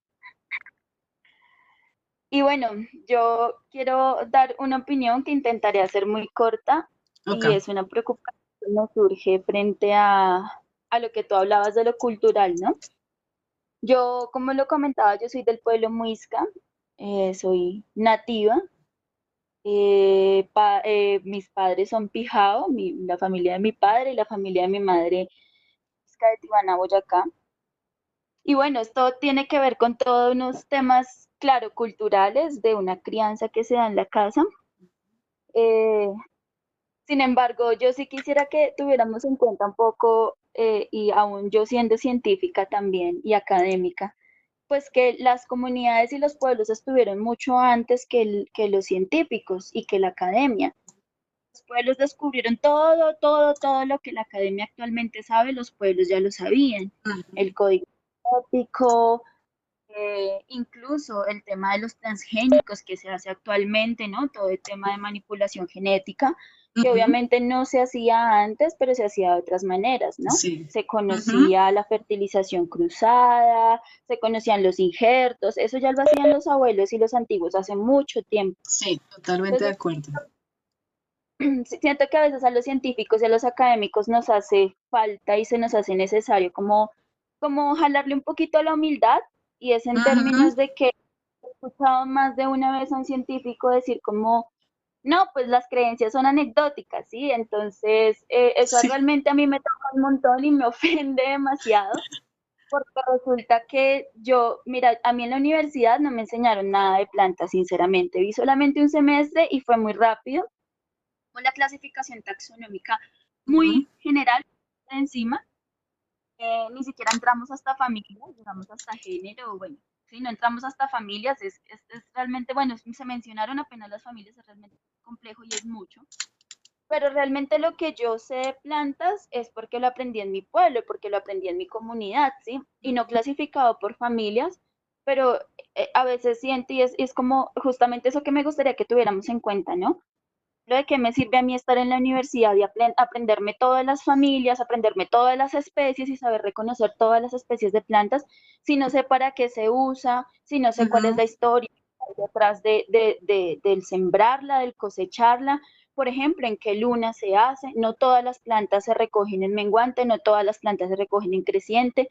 Y bueno, yo quiero dar una opinión que intentaré hacer muy corta Ok, y es una preocupación que nos surge frente a lo que tú hablabas de lo cultural, ¿no? Yo, como lo comentaba, yo soy del pueblo Muisca, soy nativa, mis padres son Pijao, la familia de mi padre y la familia de mi madre es de Tibana, Boyacá. Y bueno, esto tiene que ver con todos unos temas, claro, culturales de una crianza que se da en la casa. Eh, Sin embargo, yo sí quisiera que tuviéramos en cuenta un poco, y aún yo siendo científica también y académica, pues que las comunidades y los pueblos estuvieron mucho antes que los científicos y que la academia. Los pueblos descubrieron todo lo que la academia actualmente sabe, los pueblos ya lo sabían. ujú, El código genético, incluso el tema de los transgénicos que se hace actualmente, ¿no? Todo el tema de manipulación genética, que ujú, obviamente no se hacía antes, pero se hacía de otras maneras, ¿no? sí, Se ujú, conocía la fertilización cruzada, se conocían los injertos, eso ya lo hacían los abuelos y los antiguos hace mucho tiempo. sí, totalmente de Entonces, acuerdo. siento que a veces a los científicos y a los académicos nos hace falta y se nos hace necesario como jalarle un poquito a la humildad, y es en Ujú, términos de que he escuchado más de una vez a un científico decir como, no, pues las creencias son anecdóticas, ¿sí? Entonces, eso sí, realmente a mí me toca un montón y me ofende demasiado, porque resulta que yo, mira, a mí en la universidad no me enseñaron nada de plantas, sinceramente, vi solamente un semestre y fue muy rápido, con la clasificación taxonómica ujú, muy general encima. Ni siquiera entramos hasta familias, llegamos hasta género, bueno, sí, no entramos hasta familias, es realmente, bueno, se mencionaron apenas las familias, es realmente complejo y es mucho, pero realmente lo que yo sé de plantas es porque lo aprendí en mi pueblo, porque lo aprendí en mi comunidad, ¿sí? Y no clasificado por familias, pero a veces siento y es como justamente eso que me gustaría que tuviéramos en cuenta, ¿no? ¿De qué me sirve a mí estar en la universidad y aprenderme todas las familias, aprenderme todas las especies y saber reconocer todas las especies de plantas si no sé para qué se usa, si no sé cuál es ujú, la historia detrás del sembrarla, del cosecharla? Por ejemplo, en qué luna se hace. No todas las plantas se recogen en menguante, no todas las plantas se recogen en creciente,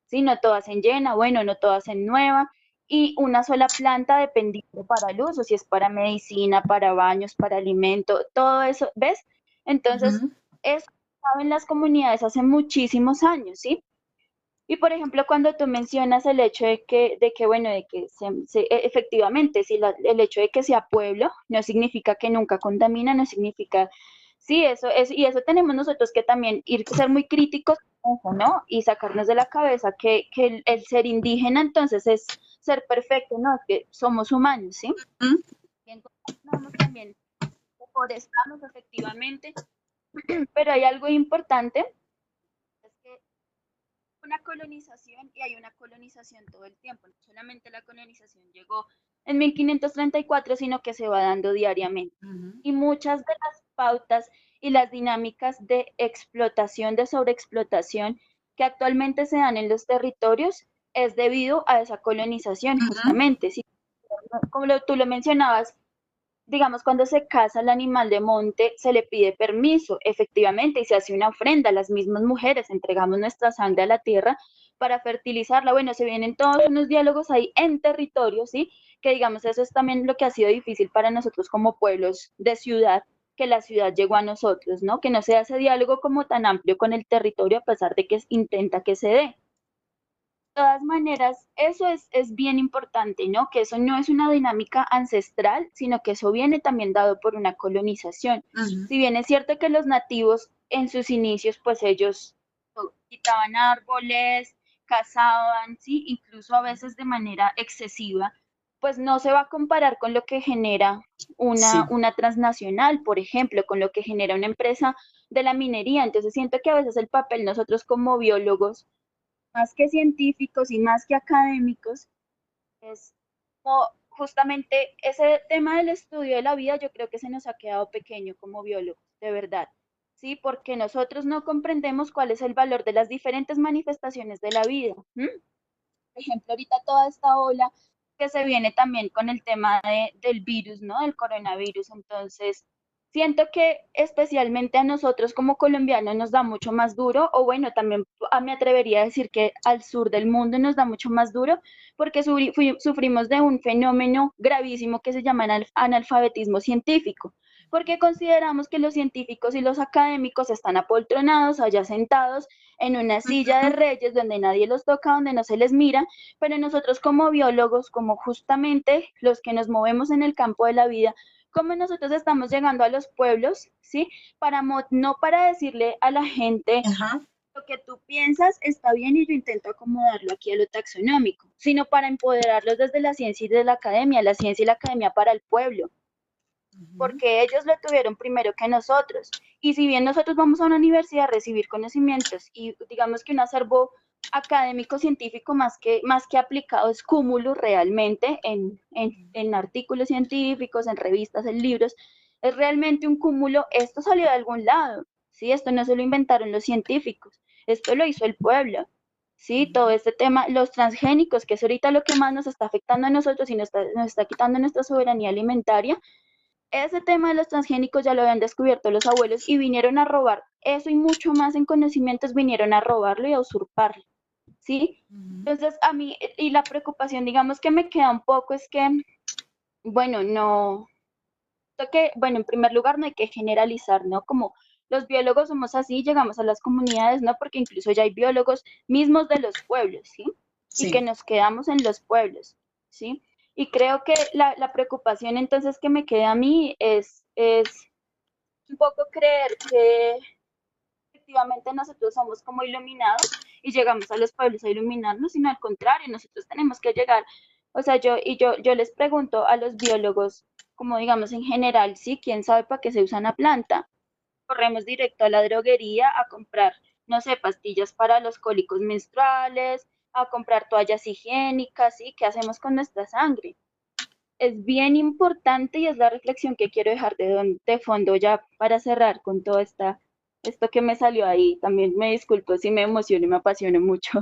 ¿sí? No todas en llena, bueno, no todas en nueva, y una sola planta dependiendo para el uso, si es para medicina, para baños, para alimento, todo eso, ¿ves? Entonces, ujú, eso saben las comunidades hace muchísimos años, ¿sí? Y por ejemplo, cuando tú mencionas el hecho de que bueno, de que efectivamente, si el hecho de que sea pueblo no significa que nunca contamina, no significa, sí, y eso tenemos nosotros que también ser muy críticos, ojo, ¿no? Y sacarnos de la cabeza que el ser indígena entonces es ser perfecto, ¿no? Es que somos humanos, ¿sí? ujú, Y entonces tenemos también deforestarnos efectivamente, pero hay algo importante, es que una colonización y hay una colonización todo el tiempo. No solamente la colonización llegó en 1534, sino que se va dando diariamente. ujú, Y muchas de las pautas y las dinámicas de explotación, de sobreexplotación que actualmente se dan en los territorios es debido a esa colonización, ujú, justamente. ¿Sí? Como tú lo mencionabas, digamos, cuando se caza el animal de monte, se le pide permiso, efectivamente, y se hace una ofrenda. Las mismas mujeres entregamos nuestra sangre a la tierra para fertilizarla. Bueno, se vienen todos unos diálogos ahí en territorio, ¿sí? Que digamos, eso es también lo que ha sido difícil para nosotros como pueblos de ciudad, que la ciudad llegó a nosotros, ¿no? Que no se hace diálogo como tan amplio con el territorio a pesar de que intenta que se dé. Todas maneras, eso es bien importante, ¿no? Que eso no es una dinámica ancestral, sino que eso viene también dado por una colonización. ujú, Si bien es cierto que los nativos en sus inicios, pues ellos quitaban árboles, cazaban, ¿sí? Incluso a veces de manera excesiva, pues no se va a comparar con lo que genera Sí. una transnacional, por ejemplo, con lo que genera una empresa de la minería. Entonces siento que a veces el papel nosotros como biólogos, más que científicos y más que académicos, es como justamente ese tema del estudio de la vida, yo creo que se nos ha quedado pequeño como biólogos, de verdad. Sí, porque nosotros no comprendemos cuál es el valor de las diferentes manifestaciones de la vida. ¿M? Por ejemplo, ahorita toda esta ola que se viene también con el tema del virus, ¿no? Del coronavirus. Entonces, siento que especialmente a nosotros como colombianos nos da mucho más duro, o bueno, también me atrevería a decir que al sur del mundo nos da mucho más duro, porque sufrimos de un fenómeno gravísimo que se llama analfabetismo científico, porque consideramos que los científicos y los académicos están apoltronados, allá sentados en una silla de Ujú. reyes donde nadie los toca, donde no se les mira, pero nosotros como biólogos, como justamente los que nos movemos en el campo de la vida, como nosotros estamos llegando a los pueblos, ¿sí? No para decirle a la gente Ajá. lo que tú piensas está bien y yo intento acomodarlo aquí a lo taxonómico, sino para empoderarlos desde la ciencia y de la ciencia y la academia para el pueblo, Ujú. porque ellos lo tuvieron primero que nosotros. Y si bien nosotros vamos a una universidad a recibir conocimientos y digamos que un acervo académico científico más que aplicado es cúmulo realmente en artículos científicos, en revistas, en libros, es realmente un cúmulo, esto salió de algún lado, ¿sí? Esto no se lo inventaron los científicos, esto lo hizo el pueblo. Sí, todo Ujú. este tema, los transgénicos, que es ahorita lo que más nos está afectando a nosotros y nos está quitando nuestra soberanía alimentaria, ese tema de los transgénicos ya lo habían descubierto los abuelos y vinieron a robar eso y mucho más en conocimientos, vinieron a robarlo y a usurparlo, ¿sí? Ujú. Entonces, a mí, y la preocupación, digamos, que me queda un poco es que, bueno, no, bueno, en primer lugar no hay que generalizar, ¿no? Como los biólogos somos así, llegamos a las comunidades, ¿no? Porque incluso ya hay biólogos mismos de los pueblos, ¿sí? Y que Sí. nos quedamos en los pueblos, ¿sí? Y creo que la preocupación entonces que me queda a mí es un poco creer que efectivamente nosotros somos como iluminados y llegamos a los pueblos a iluminarnos, sino al contrario, nosotros tenemos que llegar, o sea, yo les pregunto a los biólogos, como digamos en general, sí, quién sabe para qué se usa una planta. Corremos directo a la droguería a comprar, no sé, pastillas para los cólicos menstruales, a comprar toallas higiénicas, ¿sí? ¿Qué hacemos con nuestra sangre? Es bien importante y es la reflexión que quiero dejar de fondo ya para cerrar con todo esto que me salió ahí. También me disculpo si me emociono y me apasiono mucho,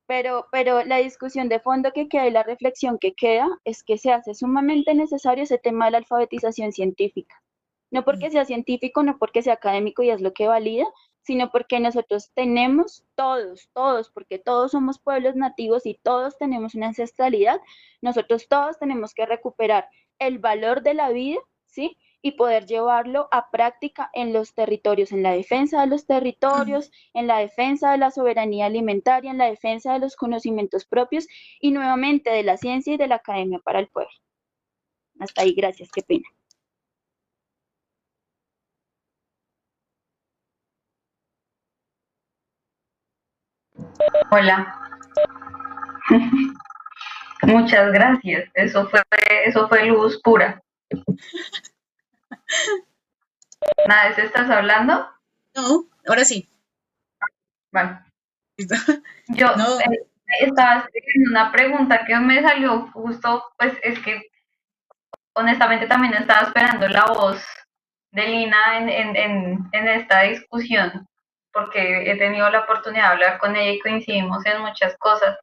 pero la discusión de fondo que queda y la reflexión que queda es que se hace sumamente necesario ese tema de la alfabetización científica. No porque sea científico, no porque sea académico y es lo que valida, sino porque nosotros tenemos todos, porque todos somos pueblos nativos y todos tenemos una ancestralidad, nosotros todos tenemos que recuperar el valor de la vida, ¿sí? Y poder llevarlo a práctica en los territorios, en la defensa de los territorios, en la defensa de la soberanía alimentaria, en la defensa de los conocimientos propios y nuevamente de la ciencia y de la academia para el pueblo. Hasta ahí, gracias, qué pena. Hola, muchas gracias. Eso fue luz pura. ¿Nada de eso estás hablando? No, ahora sí. Bueno, Listo. yo No. estaba escribiendo una pregunta que me salió justo, pues es que honestamente también estaba esperando la voz de Lina en esta discusión, porque he tenido la oportunidad de hablar con ella y coincidimos en muchas cosas.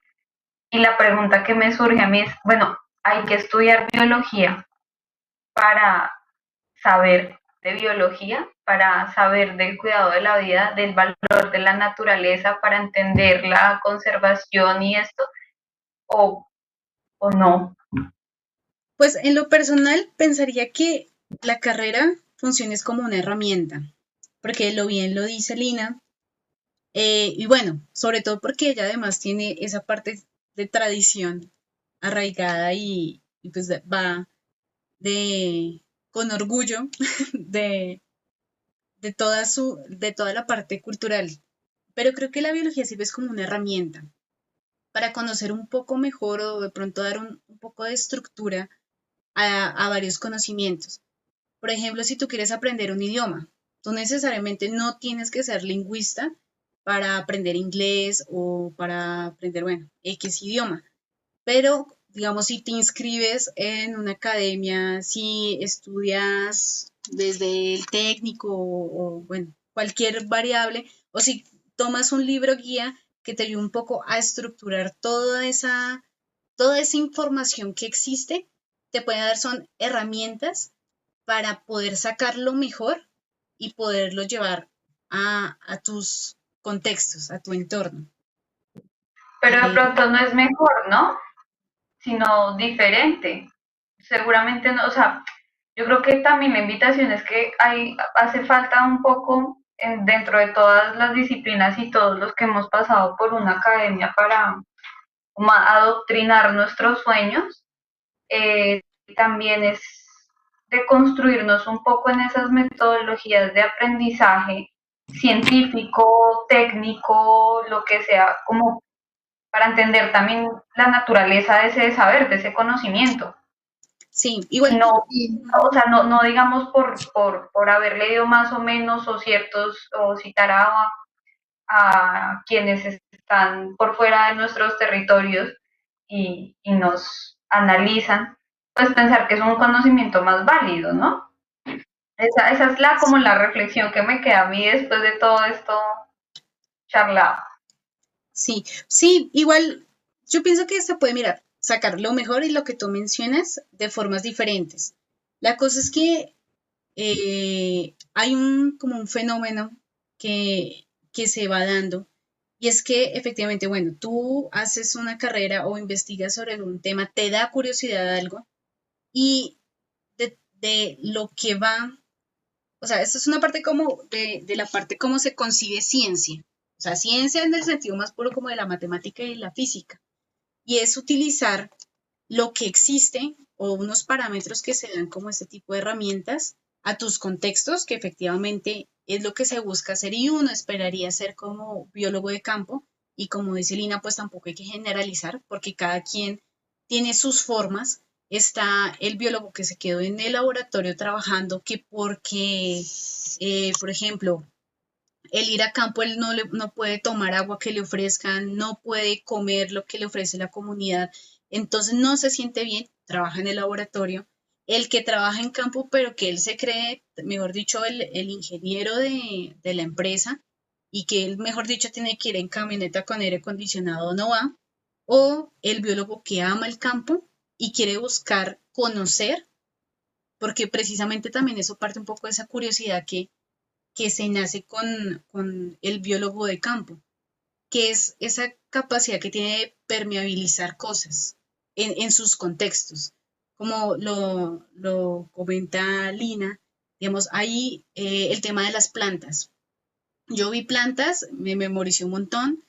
Y la pregunta que me surge a mí es, bueno, hay que estudiar biología para saber de biología, para saber del cuidado de la vida, del valor de la naturaleza, para entender la conservación y esto, o, o no. Pues en lo personal pensaría que la carrera funciona es como una herramienta, porque lo bien lo dice Lina, y bueno, sobre todo porque ella además tiene esa parte de tradición arraigada y pues va de con orgullo de, de toda la parte cultural. Pero creo que la biología sirve es como una herramienta para conocer un poco mejor o de pronto dar un poco de estructura a varios conocimientos. Por ejemplo, si tú quieres aprender un idioma, tú necesariamente no tienes que ser lingüista para aprender inglés o para aprender, bueno, X idioma. Pero, digamos, si te inscribes en una academia, si estudias desde el técnico bueno, cualquier variable, o si tomas un libro guía que te ayude un poco a estructurar toda esa información que existe, te puede dar son herramientas para poder sacarlo mejor y poderlo llevar a tus contextos, a tu entorno. Pero de Eh, pronto no es mejor, ¿no? Sino diferente. Seguramente no, o sea, yo creo que también la invitación es que hace falta un poco dentro de todas las disciplinas y todos los que hemos pasado por una academia para adoctrinar nuestros sueños, eh, también es de construirnos un poco en esas metodologías de aprendizaje científico, técnico, lo que sea, como para entender también la naturaleza de ese saber, de ese conocimiento. sí, Y igual, no, o sea, no digamos por haber leído más o menos o ciertos, o citar a quienes están por fuera de nuestros territorios y nos analizan, pues pensar que es un conocimiento más válido, ¿no? Esa es como la reflexión que me queda a mí después de todo esto charlado. sí, sí, igual yo pienso que se puede mirar, sacar lo mejor y lo que tú mencionas de formas diferentes. La cosa es que hay como un fenómeno que se va dando y es que efectivamente, bueno, tú haces una carrera o investigas sobre algún tema, te da curiosidad de algo y de lo que va, o sea, esto es una parte como de la parte cómo se concibe ciencia, o sea, ciencia en el sentido más puro como de la matemática y la física, y es utilizar lo que existe o unos parámetros que se dan como este tipo de herramientas a tus contextos, que efectivamente es lo que se busca hacer y uno esperaría ser como biólogo de campo. Y como dice Lina, pues tampoco hay que generalizar porque cada quien tiene sus formas. Está el biólogo que se quedó en el laboratorio trabajando, que porque, por ejemplo, el ir a campo, él no puede tomar agua que le ofrezcan, no puede comer lo que le ofrece la comunidad, entonces no se siente bien, trabaja en el laboratorio. El que trabaja en campo, pero que él se cree, mejor dicho, el ingeniero de la empresa y que él, mejor dicho, tiene que ir en camioneta con aire acondicionado, no va. O el biólogo que ama el campo y quiere buscar conocer, porque precisamente también eso parte un poco de esa curiosidad que se nace con el biólogo de campo, que es esa capacidad que tiene de permeabilizar cosas en sus contextos. Como lo comenta Lina, digamos, ahí el tema de las plantas. Yo vi plantas, me memoricé un montón.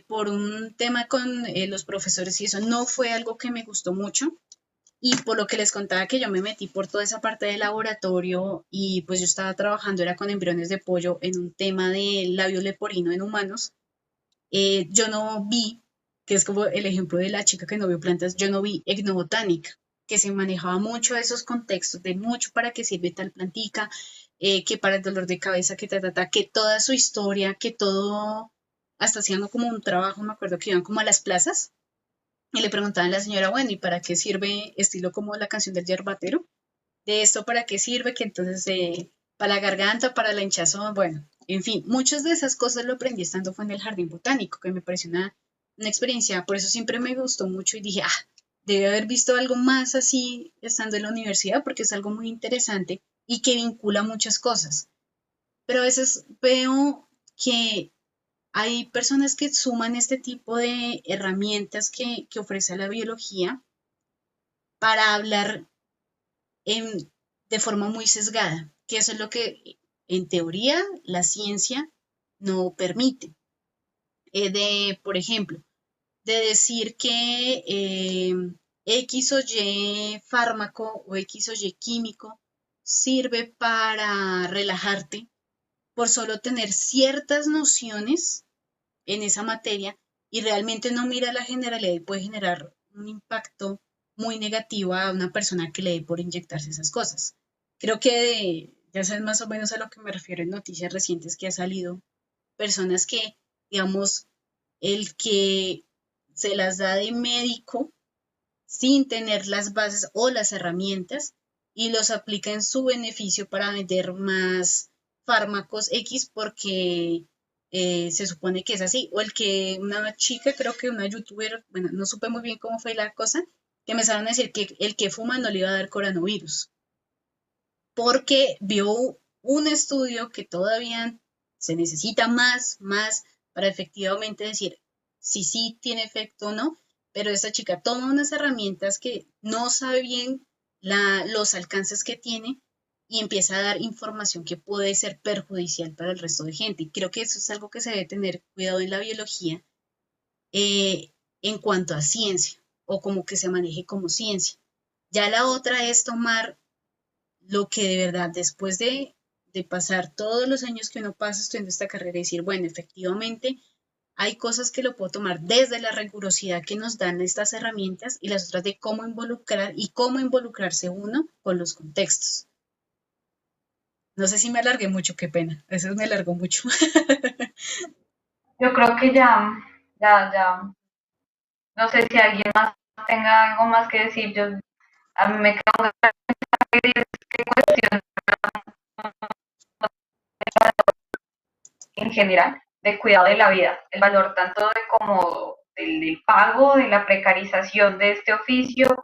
Por un tema con los profesores y eso no fue algo que me gustó mucho, y por lo que les contaba que yo me metí por toda esa parte del laboratorio y pues yo estaba trabajando, era con embriones de pollo en un tema de labio leporino en humanos, yo no vi, que es como el ejemplo de la chica que no vio plantas, yo no vi etnobotánica, que se manejaba mucho esos contextos de mucho para qué sirve tal plantica, que para el dolor de cabeza, que toda su historia, que todo, hasta haciendo como un trabajo, me acuerdo que iban como a las plazas y le preguntaban a la señora, bueno, ¿y para qué sirve estilo como la canción del yerbatero? ¿De esto para qué sirve? Que entonces, para la garganta, para la hinchazón, bueno, en fin, muchas de esas cosas lo aprendí estando fue en el jardín botánico, que me pareció una experiencia, por eso siempre me gustó mucho y dije, debe haber visto algo más así estando en la universidad, porque es algo muy interesante y que vincula muchas cosas. Pero a veces veo que hay personas que suman este tipo de herramientas que ofrece la biología para hablar en, de forma muy sesgada, que eso es lo que en teoría la ciencia no permite. Por ejemplo, de decir que X o Y fármaco o X o Y químico sirve para relajarte por solo tener ciertas nociones en esa materia, y realmente no mira la generalidad y puede generar un impacto muy negativo a una persona que le dé por inyectarse esas cosas. Creo que ya sabes más o menos a lo que me refiero en noticias recientes que ha salido personas que, digamos, el que se las da de médico sin tener las bases o las herramientas y los aplica en su beneficio para vender más fármacos X porque se supone que es así. O el que una chica, creo que una youtuber, bueno, no supe muy bien cómo fue la cosa, que me empezaron a decir que el que fuma no le iba a dar coronavirus, porque vio un estudio que todavía se necesita más para efectivamente decir si sí tiene efecto o no, pero esta chica toma unas herramientas que no sabe bien los alcances que tiene y empieza a dar información que puede ser perjudicial para el resto de gente. Y creo que eso es algo que se debe tener cuidado en la biología en cuanto a ciencia o como que se maneje como ciencia. Ya la otra es tomar lo que de verdad después de pasar todos los años que uno pasa estudiando esta carrera y decir, bueno, efectivamente hay cosas que lo puedo tomar desde la rigurosidad que nos dan estas herramientas y las otras de cómo involucrar y cómo involucrarse uno con los contextos. No sé si me alargué mucho, qué pena. A veces me alargó mucho. Yo creo que ya, no sé si alguien más tenga algo más que decir. A mí me queda que cuestión en general de cuidado de la vida, el valor tanto de como del pago, de la precarización de este oficio,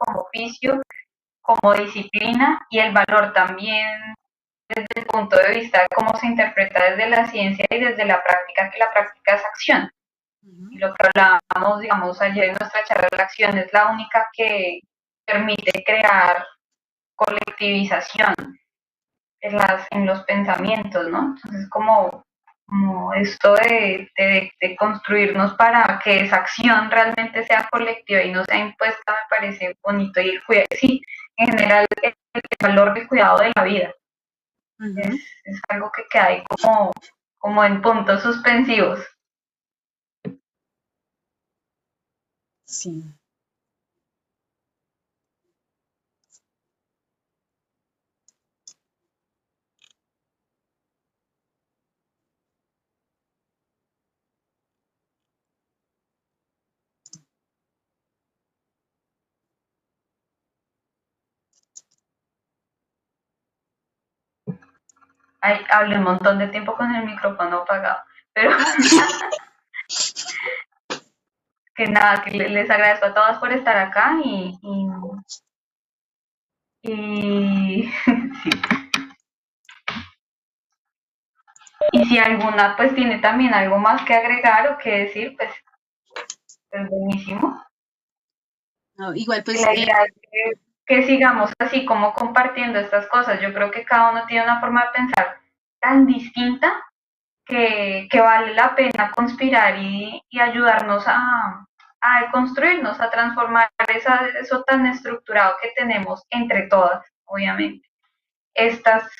como disciplina y el valor también desde el punto de vista de cómo se interpreta desde la ciencia y desde la práctica, que la práctica es acción. Y lo que hablábamos, digamos, ayer en nuestra charla, la acción es la única que permite crear colectivización en los pensamientos, ¿no? Entonces, como esto de construirnos para que esa acción realmente sea colectiva y no sea impuesta, me parece bonito. Y sí, en general, el valor del cuidado de la vida es algo que queda ahí como en puntos suspensivos. Sí. Ay, hablé un montón de tiempo con el micrófono apagado, pero que nada, que les agradezco a todas por estar acá y sí. Y si alguna pues tiene también algo más que agregar o que decir, pues es buenísimo. No, igual Y pues la idea es que sigamos así como compartiendo estas cosas. Yo creo que cada uno tiene una forma de pensar tan distinta que vale la pena conspirar y ayudarnos a construirnos, a transformar eso tan estructurado que tenemos entre todas, obviamente. Estas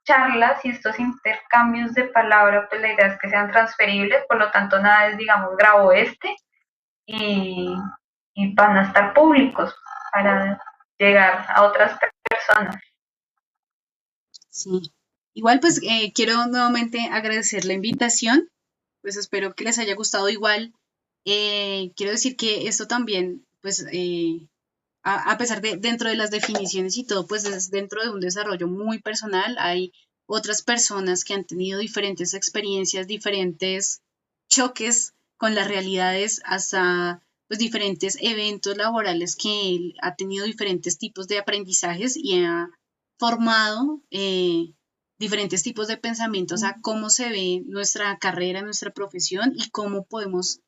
charlas y estos intercambios de palabra, pues la idea es que sean transferibles, por lo tanto nada es, digamos, grabo y, y van a estar públicos para llegar a otras personas. sí. Igual pues quiero nuevamente agradecer la invitación. Pues espero que les haya gustado igual. Quiero decir que esto también, pues, a pesar de dentro de las definiciones y todo, pues es dentro de un desarrollo muy personal. Hay otras personas que han tenido diferentes experiencias, diferentes choques con las realidades, hasta pues diferentes eventos laborales que ha tenido diferentes tipos de aprendizajes y ha formado diferentes tipos de pensamientos a cómo se ve nuestra carrera, nuestra profesión y cómo podemos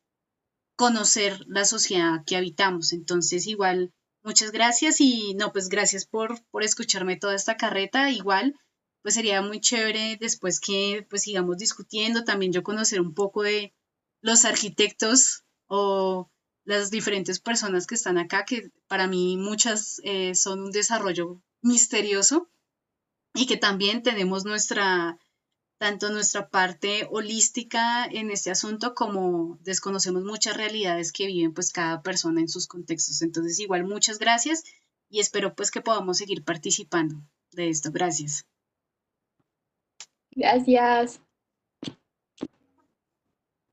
conocer la sociedad que habitamos. Entonces, igual, muchas gracias y no, pues gracias por escucharme toda esta carreta. Igual, pues sería muy chévere después que pues sigamos discutiendo, también yo conocer un poco de los arquitectos o las diferentes personas que están acá, que para mí muchas son un desarrollo misterioso y que también tenemos nuestra tanto nuestra parte holística en este asunto como desconocemos muchas realidades que viven pues cada persona en sus contextos. Entonces igual muchas gracias y espero pues que podamos seguir participando de esto. Gracias. Gracias.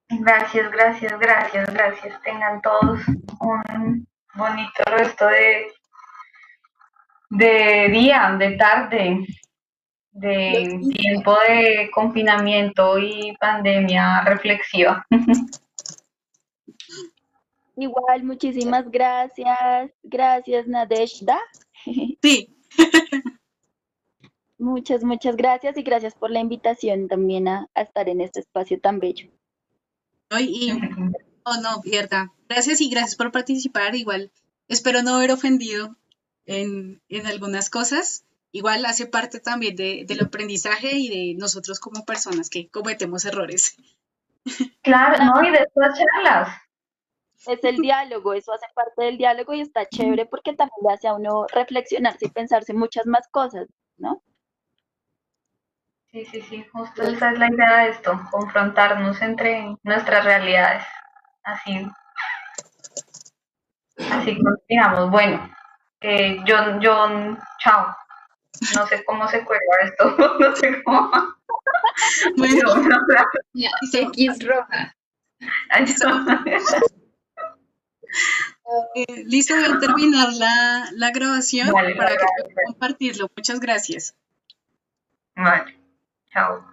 Gracias, gracias, gracias, gracias. Tengan todos un bonito resto de día, de tarde, de tiempo de confinamiento y pandemia reflexiva. Igual, muchísimas gracias. Gracias, Nadeshda. Sí, Muchas, muchas gracias y gracias por la invitación también a estar en este espacio tan bello. ¿no? Oh, no, verdad. Gracias y gracias por participar. Igual espero no haber ofendido en algunas cosas. Igual hace parte también del aprendizaje y de nosotros como personas que cometemos errores. Claro, no, y de estas charlas. Es el diálogo, eso hace parte del diálogo y está chévere porque también le hace a uno reflexionarse y pensarse muchas más cosas, ¿no? Sí, sí, sí, justo esa es la idea de esto, confrontarnos entre nuestras realidades. Así, así continuamos. Bueno, John, chao. No sé cómo se cuelga esto, no sé cómo. Bueno, Ya, listo. X roja. Listo, voy a terminar la grabación Vale, para que puedan gracias. compartirlo. Muchas gracias. Vale, chao.